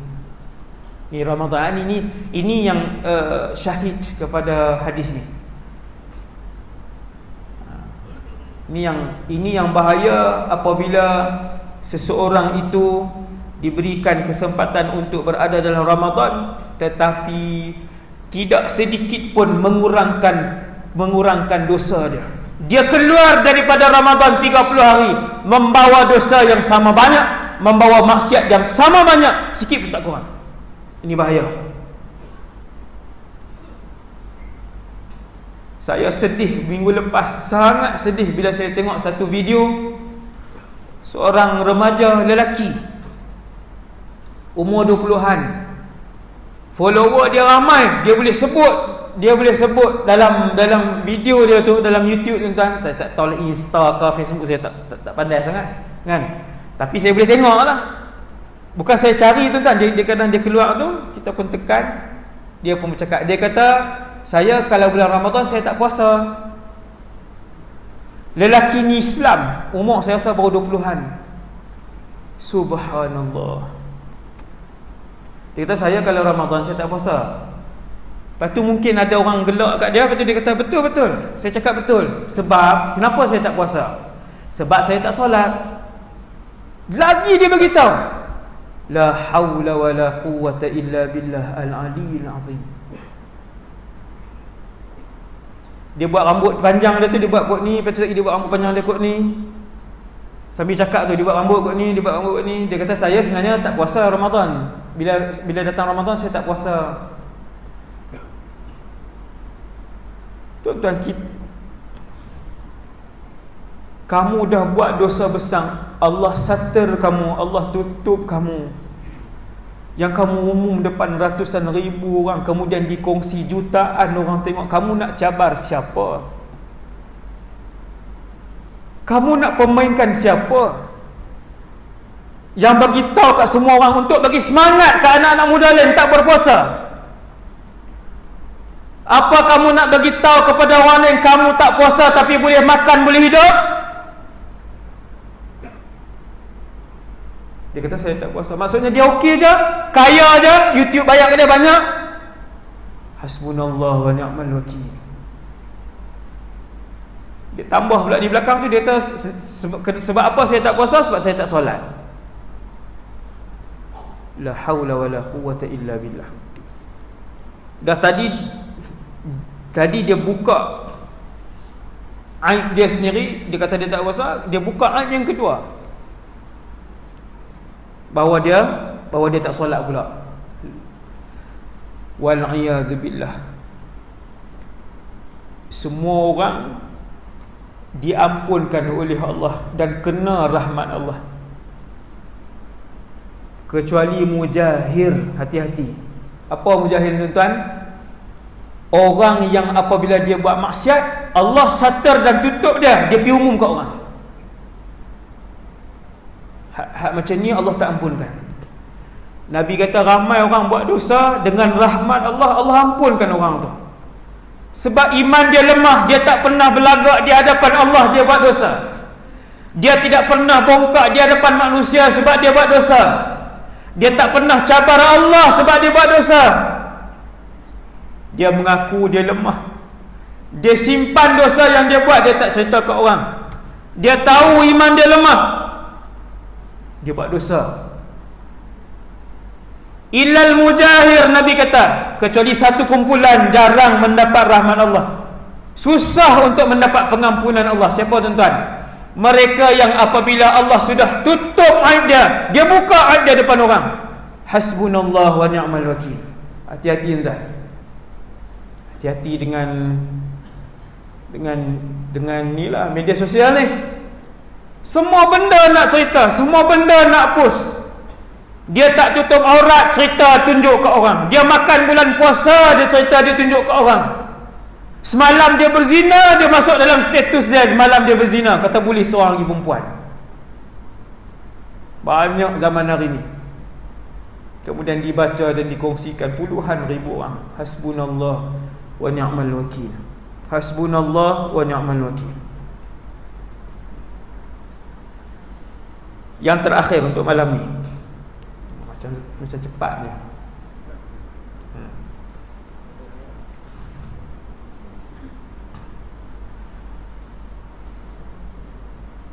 Ni Ramadan ini yang syahid kepada hadis ni. Ini yang bahaya apabila seseorang itu diberikan kesempatan untuk berada dalam Ramadan tetapi tidak sedikit pun mengurangkan dosa dia. Dia keluar daripada Ramadan 30 hari membawa dosa yang sama banyak, membawa maksiat yang sama banyak, sikit pun tak kurang. Ini bahaya. Saya sedih minggu lepas, sangat sedih bila saya tengok satu video seorang remaja lelaki umur 20-an. Follower dia ramai, dia boleh sebut dalam video dia tu, dalam YouTube tu tuan. Tak tahu Insta ke Facebook, saya tak pandai sangat kan. Tapi saya boleh tengok lah. Bukan saya cari tu tuan, dia kadang dia keluar tu, kita pun tekan, dia pun bercakap. Dia kata, saya kalau bulan Ramadan saya tak puasa. Lelaki ni Islam, umur saya rasa baru 20-an. Subhanallah. Dia kata, saya kalau Ramadan saya tak puasa. Lepas tu mungkin ada orang gelak kat dia. Lepas tu dia kata, betul. Saya cakap betul. Sebab, kenapa saya tak puasa? Sebab saya tak solat. Lagi dia beritahu, la hawla wa la quwwata illa billah al-aliyyil azim. Dia buat rambut panjang dia tu, dia buat kot ni. Lepas tu dia buat rambut panjang dia kot ni. Sambil cakap tu, dia buat rambut kot ni, dia buat rambut kot ni. Dia kata, saya sebenarnya tak puasa Ramadan. Bila datang Ramadan saya tak puasa. Tuan-tuan, kamu dah buat dosa besar, Allah satir kamu, Allah tutup kamu. Yang kamu umum depan ratusan ribu orang, kemudian dikongsi jutaan orang tengok, kamu nak cabar siapa? Kamu nak pemainkan siapa? Yang bagi tahu kat semua orang untuk bagi semangat ke anak-anak muda lain tak berpuasa. Apa kamu nak bagi tahu kepada orang lain kamu tak puasa tapi boleh makan, boleh hidup? Dia kata saya tak puasa. Maksudnya dia okey je, kaya je, YouTube bayar ke dia banyak. Hasbunallah wa ni'mal wakil. Dia tambah pula di belakang tu, dia kata sebab apa saya tak puasa? Sebab saya tak solat. La haula wa la quwwata illa billah. Dah tadi dia buka aib dia sendiri. Dia kata dia tak puasa. Dia buka aib yang kedua, bahawa dia tak solat pula. Wal'iyadzu billah. Semua orang diampunkan oleh Allah dan kena rahmat Allah, kecuali mujahir. Hati-hati. Apa mujahir tuan-tuan? Orang yang apabila dia buat maksiat, Allah satar dan tutup dia, dia pergi umum kat orang. Hak macam ni Allah tak ampunkan. Nabi kata ramai orang buat dosa, dengan rahmat Allah, Allah ampunkan orang tu. Sebab iman dia lemah, dia tak pernah berlagak di hadapan Allah, dia buat dosa. Dia tidak pernah bongkak di hadapan manusia sebab dia buat dosa. Dia tak pernah cabar Allah sebab dia buat dosa. Dia mengaku dia lemah. Dia simpan dosa yang dia buat, dia tak cerita ke orang. Dia tahu iman dia lemah, dia buat dosa. Illal mujahir, Nabi kata, kecuali satu kumpulan jarang mendapat rahmat Allah, susah untuk mendapat pengampunan Allah. Siapa tuan-tuan? Mereka yang apabila Allah sudah tutup aib dia, dia buka aib dia depan orang. Hasbunallah wa ni'mal wakil. Hati-hati tuan. Hati-hati dengan inilah media sosial ni. Semua benda nak cerita, semua benda nak post. Dia tak tutup aurat, cerita tunjuk ke orang. Dia makan bulan puasa, dia cerita, dia tunjuk ke orang. Semalam dia berzina, dia masuk dalam status dia, malam dia berzina, kata boleh seorang lagi perempuan. Banyak zaman hari ni. Kemudian dibaca dan dikongsikan puluhan ribu orang. Hasbunallah wa ni'mal wakil. Hasbunallah wa ni'mal wakil. Yang terakhir untuk malam ni, macam cepat dia.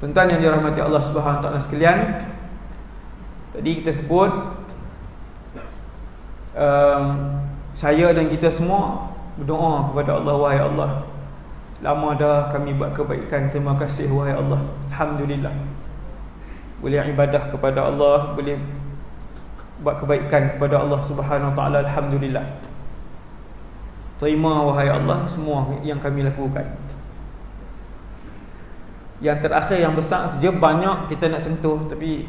Tuan-tuan yang dirahmati Allah Subhanahu Wa Taala sekalian, tadi kita sebut saya dan kita semua berdoa kepada Allah, wahai Allah, lama dah kami buat kebaikan, terima kasih wahai Allah, alhamdulillah. Boleh ibadah kepada Allah, boleh buat kebaikan kepada Allah Subhanahu Wa Taala, alhamdulillah. Terima wahai Allah semua yang kami lakukan. Yang terakhir yang besar saja, banyak kita nak sentuh, tapi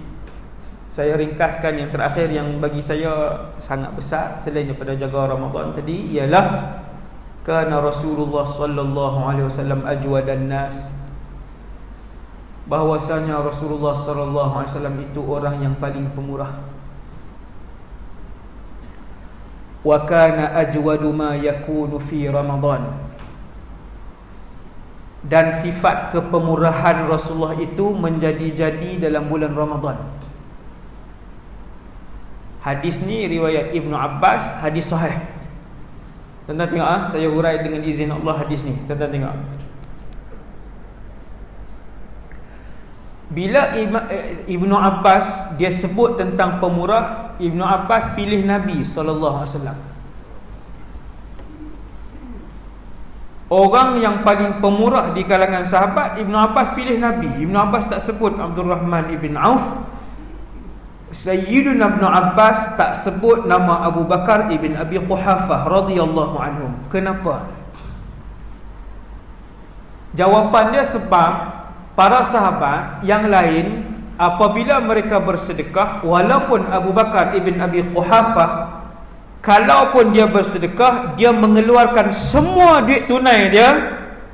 saya ringkaskan yang terakhir yang bagi saya sangat besar selain daripada jaga Ramadan tadi, ialah kana Rasulullah sallallahu alaihi wasallam ajwadan nas. Bahwasanya Rasulullah sallallahu alaihi wasallam itu orang yang paling pemurah. Wa kana ajwadu ma yakunu fi Ramadan. Dan sifat kepemurahan Rasulullah itu menjadi-jadi dalam bulan Ramadan. Hadis ni riwayat Ibnu Abbas, hadis sahih. Tuan-tuan tengok saya hurai dengan izin Allah hadis ni. Tuan-tuan tengok. Bila Ibnu Abbas dia sebut tentang pemurah, Ibnu Abbas pilih Nabi sallallahu alaihi wasallam. Orang yang paling pemurah di kalangan sahabat, Ibnu Abbas pilih Nabi. Ibnu Abbas tak sebut Abdul Rahman ibn Auf. Sayyiduna Ibnu Abbas tak sebut nama Abu Bakar ibn Abi Quhafah radhiyallahu anhum. Kenapa? Jawapan dia sebab para sahabat yang lain apabila mereka bersedekah, walaupun Abu Bakar ibn Abi Quhafah, kalaupun dia bersedekah, dia mengeluarkan semua duit tunai dia,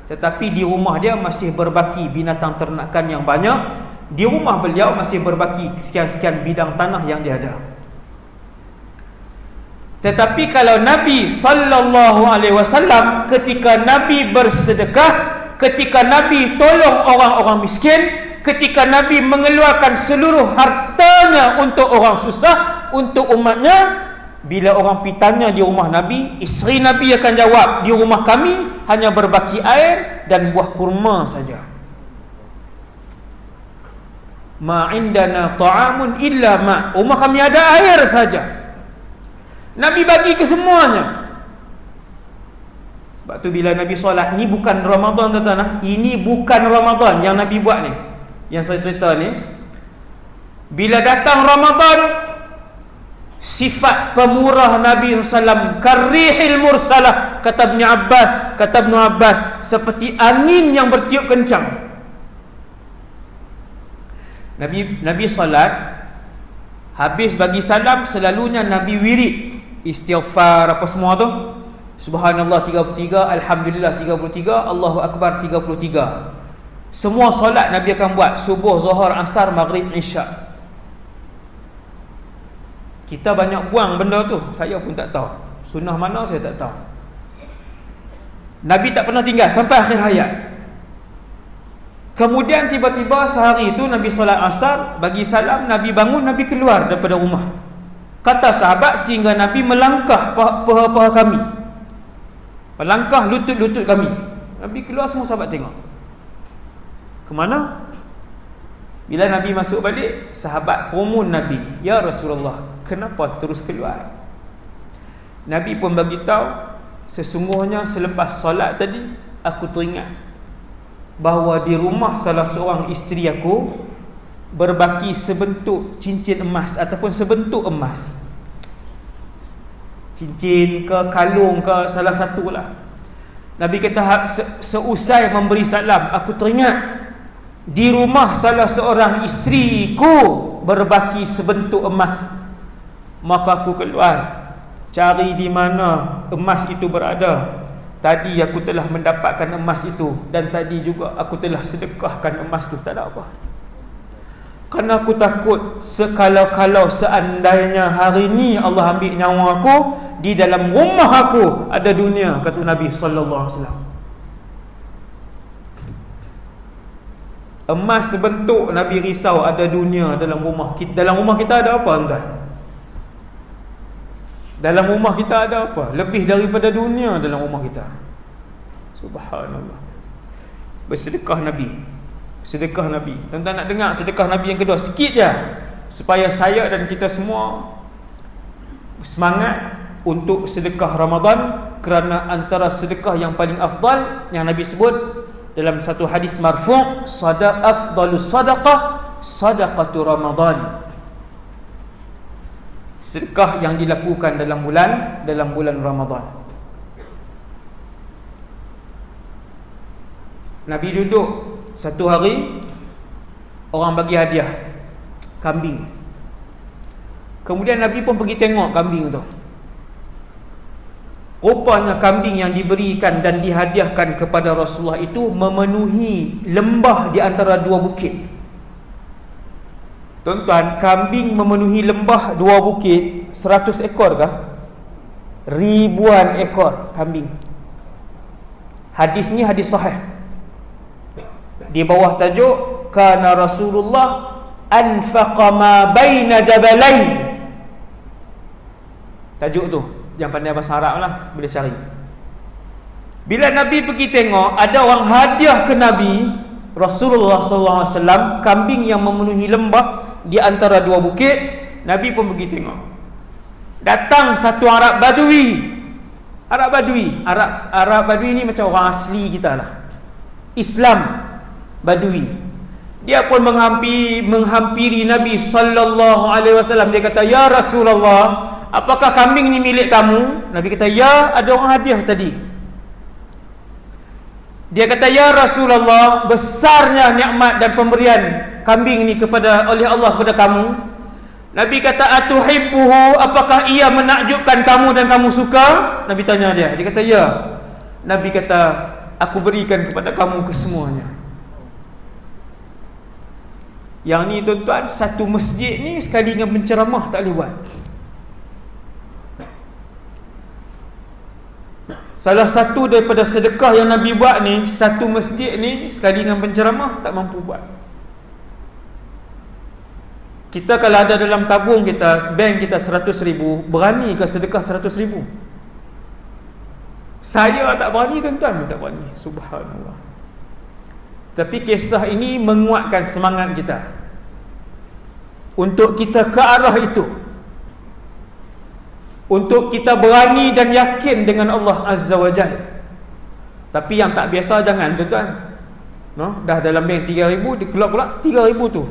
tetapi di rumah dia masih berbaki binatang ternakan yang banyak. Di rumah beliau masih berbaki sekian-sekian bidang tanah yang dia ada. Tetapi kalau Nabi sallallahu alaihi wasallam, ketika Nabi bersedekah, ketika Nabi tolong orang-orang miskin, ketika Nabi mengeluarkan seluruh hartanya untuk orang susah, untuk umatnya, bila orang pergi tanya di rumah Nabi, isteri Nabi akan jawab, di rumah kami hanya berbaki air dan buah kurma saja. Ma indana ta'amun illa ma. Rumah kami ada air saja. Nabi bagi ke semuanya. Sebab tu bila Nabi solat, ni bukan Ramadan tuan-tuan, ini bukan Ramadan yang Nabi buat ni, yang saya cerita ni. Bila datang Ramadan, sifat pemurah Nabi SAW karrihil mursalah, kata Ibn Abbas, seperti angin yang bertiup kencang. Nabi salat, habis bagi salam, selalunya Nabi wirid, istighfar apa semua tu, subhanallah 33, alhamdulillah 33, Allahu akbar 33. Semua solat Nabi akan buat, subuh, zuhur, asar, maghrib, isyak. Kita banyak buang benda tu, saya pun tak tahu. Sunnah mana saya tak tahu. Nabi tak pernah tinggal sampai akhir hayat. Kemudian tiba-tiba sehari itu Nabi solat asar, bagi salam, Nabi bangun, Nabi keluar daripada rumah. Kata sahabat, sehingga Nabi melangkah paha-paha kami, melangkah lutut-lutut kami. Nabi keluar, semua sahabat tengok. Kemana? Bila Nabi masuk balik, sahabat kumun Nabi, ya Rasulullah, kenapa terus keluar? Nabi pun bagi tahu, sesungguhnya selepas solat tadi, aku teringat bahawa di rumah salah seorang isteri aku berbaki sebentuk cincin emas ataupun sebentuk emas, cincin ke kalung ke, salah satu lah. Nabi kata, seusai memberi salam, aku teringat di rumah salah seorang isteriku berbaki sebentuk emas. Maka aku keluar cari di mana emas itu berada. Tadi aku telah mendapatkan emas itu, dan tadi juga aku telah sedekahkan emas itu. Tak ada apa. Kerana aku takut sekalau-kalau seandainya hari ini Allah ambil nyawa aku, di dalam rumah aku ada dunia, kata Nabi sallallahu alaihi wasallam. Emas sebentuk, Nabi risau ada dunia dalam rumah kita. Dalam rumah kita ada apa tuan? Dalam rumah kita ada apa? Lebih daripada dunia dalam rumah kita. Subhanallah. Bersedekah Nabi. sedekah Nabi. Tuan-tuan nak dengar sedekah Nabi yang kedua sikit je, supaya saya dan kita semua semangat untuk sedekah Ramadan, kerana antara sedekah yang paling afdal yang Nabi sebut dalam satu hadis marfu', afdalus sadaqah sadaqatu Ramadan. Sedekah yang dilakukan dalam bulan Ramadan. Nabi duduk satu hari, orang bagi hadiah kambing. Kemudian Nabi pun pergi tengok kambing tu. Rupanya kambing yang diberikan dan dihadiahkan kepada Rasulullah itu memenuhi lembah di antara dua bukit. Tuan-tuan, kambing memenuhi lembah dua bukit 100 ekor kah? Ribuan ekor kambing. Hadis ni hadis sahih. Di bawah tajuk kana Rasulullah anfaqa ma baina jabalain. Tajuk tu, yang pandai bahasa Arab lah, boleh cari. Bila Nabi pergi tengok, ada orang hadiah ke Nabi Rasulullah SAW kambing yang memenuhi lembah di antara dua bukit. Nabi pun pergi tengok. Datang satu Arab Badui. Arab Badui ni macam orang asli kita lah, Islam Badui. Dia pun menghampiri Nabi SAW. Dia kata, "Ya Rasulullah, apakah kambing ni milik kamu?" Nabi kata, "Ya, ada orang hadiah tadi." Dia kata, "Ya Rasulullah, besarnya nikmat dan pemberian kambing ni oleh Allah kepada kamu." Nabi kata, "Atuhibbuhu, apakah ia menakjubkan kamu dan kamu suka?" Nabi tanya dia. Dia kata, "Ya." Nabi kata, "Aku berikan kepada kamu kesemuanya." Yang ni tuan-tuan, satu masjid ni sekali dengan penceramah tak boleh buat. Salah satu daripada sedekah yang Nabi buat ni, satu masjid ni sekali dengan penceramah tak mampu buat. Kita kalau ada dalam tabung kita, bank kita 100,000, berani ke sedekah 100,000? Saya tak berani, tuan-tuan tak berani. Subhanallah. Tapi kisah ini menguatkan semangat kita untuk kita ke arah itu, untuk kita berani dan yakin dengan Allah Azza wa Jalla. Tapi yang tak biasa jangan, tuan-tuan, no? Dah dalam bank 3,000, dia keluar pula 3,000 tu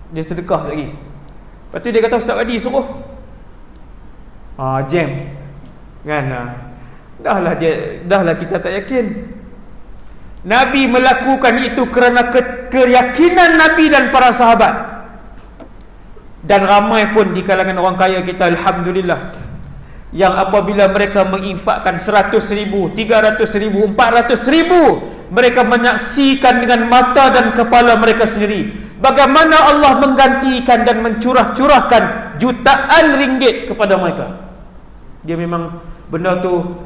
dia sedekah lagi. Lepas tu dia kata, "Ustaz Wadi suruh jam." Kan? Dahlah kita tak yakin. Nabi melakukan itu kerana keyakinan Nabi dan para sahabat. Dan ramai pun di kalangan orang kaya kita, alhamdulillah, yang apabila mereka menginfakkan 100,000, 300,000, 400,000, mereka menyaksikan dengan mata dan kepala mereka sendiri bagaimana Allah menggantikan dan mencurah-curahkan jutaan ringgit kepada mereka. Dia memang benda tu,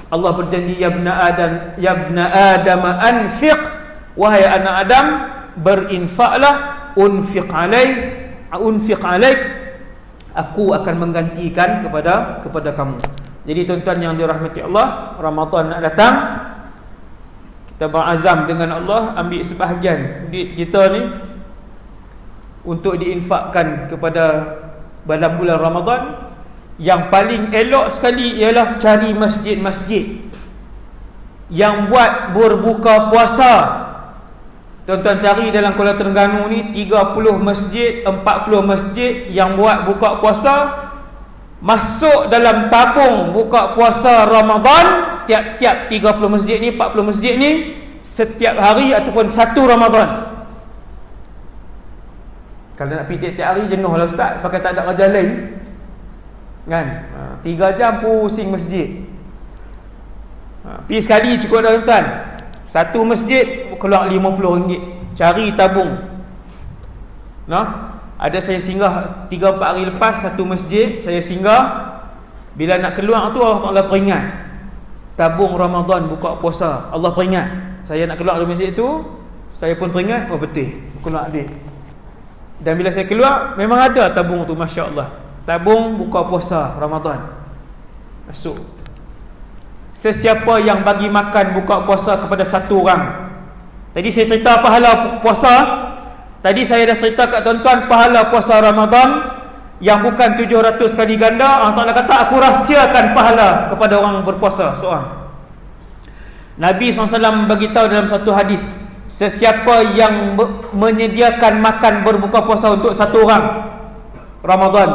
Allah berjanji, "Ya ibna Adam anfiq", wahai anak Adam, berinfaklah, unfiq alaik, aku akan menggantikan kepada kamu. Jadi tuan-tuan yang dirahmati Allah, Ramadan nak datang, kita berazam dengan Allah ambil sebahagian duit kita ni untuk diinfakkan kepada dalam bulan Ramadan. Yang paling elok sekali ialah cari masjid-masjid yang buat berbuka puasa. Tuan-tuan cari dalam Kuala Terengganu ni 30 masjid, 40 masjid yang buat buka puasa. Masuk dalam tabung buka puasa Ramadan, tiap-tiap 30 masjid ni, 40 masjid ni, setiap hari ataupun satu Ramadan. Kalau nak pergi tiap-tiap hari jenuh lah ustaz, pakai tak ada kerja lain kan, 3 jam pusing masjid. Pergi sekali cukup dah tuan. Satu masjid keluar RM50, cari tabung. Ada saya singgah 3-4 hari lepas satu masjid, saya singgah. Bila nak keluar tu Allah Ta'ala peringat, tabung Ramadan buka puasa, Allah peringat. Saya nak keluar dari masjid tu, saya pun teringat, oh betul, keluar duit. Dan bila saya keluar, memang ada tabung tu, Masya Allah, tabung buka puasa Ramadan masuk. Sesiapa yang bagi makan buka puasa kepada satu orang, Tadi saya cerita pahala puasa. Tadi saya dah cerita kat tuan-tuan pahala puasa Ramadan yang bukan 700 kali ganda. Allah Ta'ala kata, aku rahsiakan pahala kepada orang berpuasa seorang. Nabi SAW beritahu dalam satu hadis, sesiapa yang menyediakan makan berbuka puasa untuk satu orang Ramadan,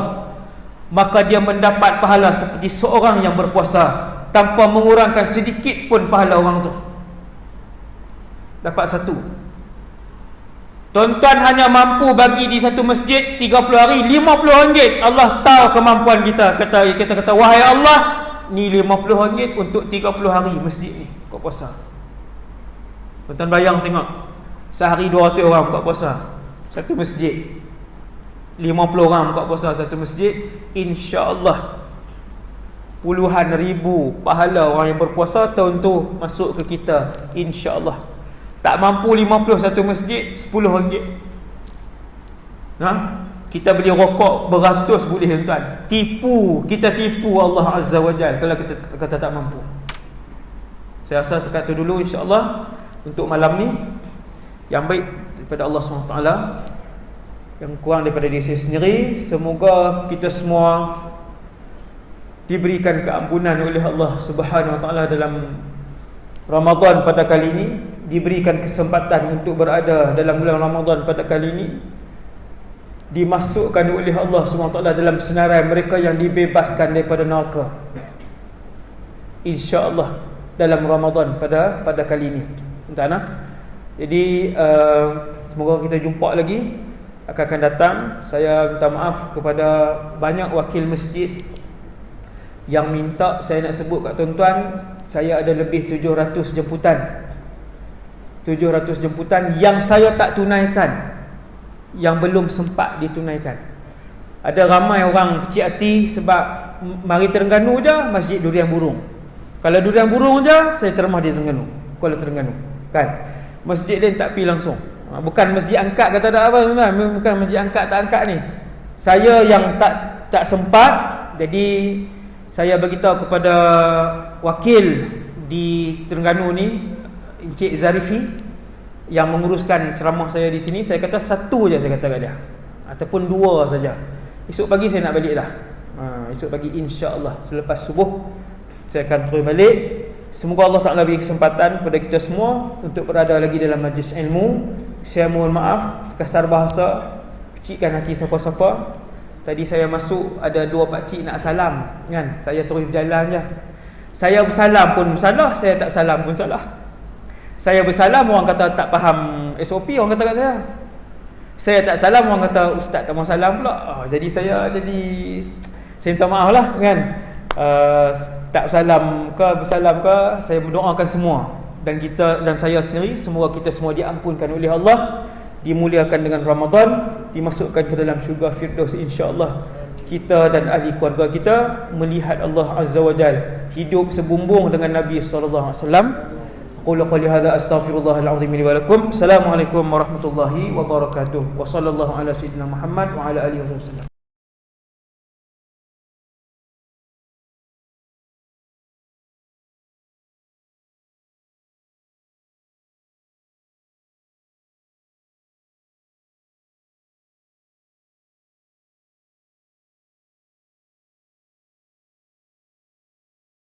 maka dia mendapat pahala seperti seorang yang berpuasa tanpa mengurangkan sedikit pun pahala orang tu. Dapat satu. Tuan-tuan hanya mampu bagi di satu masjid 30 hari RM50. Allah tahu kemampuan kita. Kita kata, wahai Allah, ni RM50 untuk 30 hari masjid ni buka puasa. Tuan-tuan bayang tengok, sehari 200 orang buka puasa satu masjid, 50 orang buka puasa satu masjid, insya-Allah puluhan ribu pahala orang yang berpuasa tahun tu masuk ke kita, insya-Allah. Tak mampu 50 satu masjid, RM10. Kita beli rokok beratus boleh tuan. Kita tipu Allah Azza wa Jalla kalau kita kata tak mampu. Saya rasa sekat tu dulu, insya-Allah untuk malam ni. Yang baik daripada Allah SWT, yang kurang daripada diri saya sendiri. Semoga kita semua diberikan keampunan oleh Allah Subhanahu Wa Taala dalam Ramadan pada kali ini, diberikan kesempatan untuk berada dalam bulan Ramadan pada kali ini, dimasukkan oleh Allah SWT dalam senarai mereka yang dibebaskan daripada neraka, insya-Allah dalam Ramadan pada kali ini. Entahlah. Jadi semoga kita jumpa lagi akan datang. Saya minta maaf kepada banyak wakil masjid yang minta saya nak sebut kat tuan-tuan. Saya ada lebih 700 jemputan yang saya tak tunaikan, yang belum sempat ditunaikan. Ada ramai orang kecil hati sebab mari Terengganu je masjid Durian Burung. Kalau Durian Burung je saya ceramah di Terengganu, Kuala Terengganu, kan? Masjid lain tak pergi langsung. Bukan masjid angkat kata tak apa, bukan masjid angkat tak angkat ni. Saya yang tak sempat, jadi saya beritahu kepada wakil di Terengganu ni, Encik Zarifi, yang menguruskan ceramah saya di sini. Saya kata satu je, saya kata kat dia, ataupun dua saja. Esok pagi saya nak balik dah. Esok pagi insya-Allah selepas subuh saya akan terus balik. Semoga Allah Ta'ala beri kesempatan kepada kita semua untuk berada lagi dalam majlis ilmu. Saya mohon maaf kasar bahasa, kecilkan hati siapa-siapa. Tadi saya masuk, ada dua pakcik nak salam, kan? Saya terus berjalan je. Saya bersalam pun salah, saya tak salam pun salah. Saya bersalam, orang kata tak faham SOP, orang kata kat saya. Saya tak salam, orang kata ustaz tak mau salam pula. Jadi saya minta maaf lah, kan? Tak bersalam ke, saya mendoakan semua, dan kita dan saya sendiri, semoga kita semua diampunkan oleh Allah, dimuliakan dengan Ramadan, dimasukkan ke dalam syurga Firdaus, insya-Allah. Kita dan ahli keluarga kita melihat Allah Azza wa Jalla, hidup sebumbung dengan Nabi sallallahu alaihi wasallam. Qul qali hadza astaghfirullahal azim li wa lakum. Assalamualaikum warahmatullahi wabarakatuh. Wa sallallahu ala sayyidina Muhammad wa ala alihi wasallam.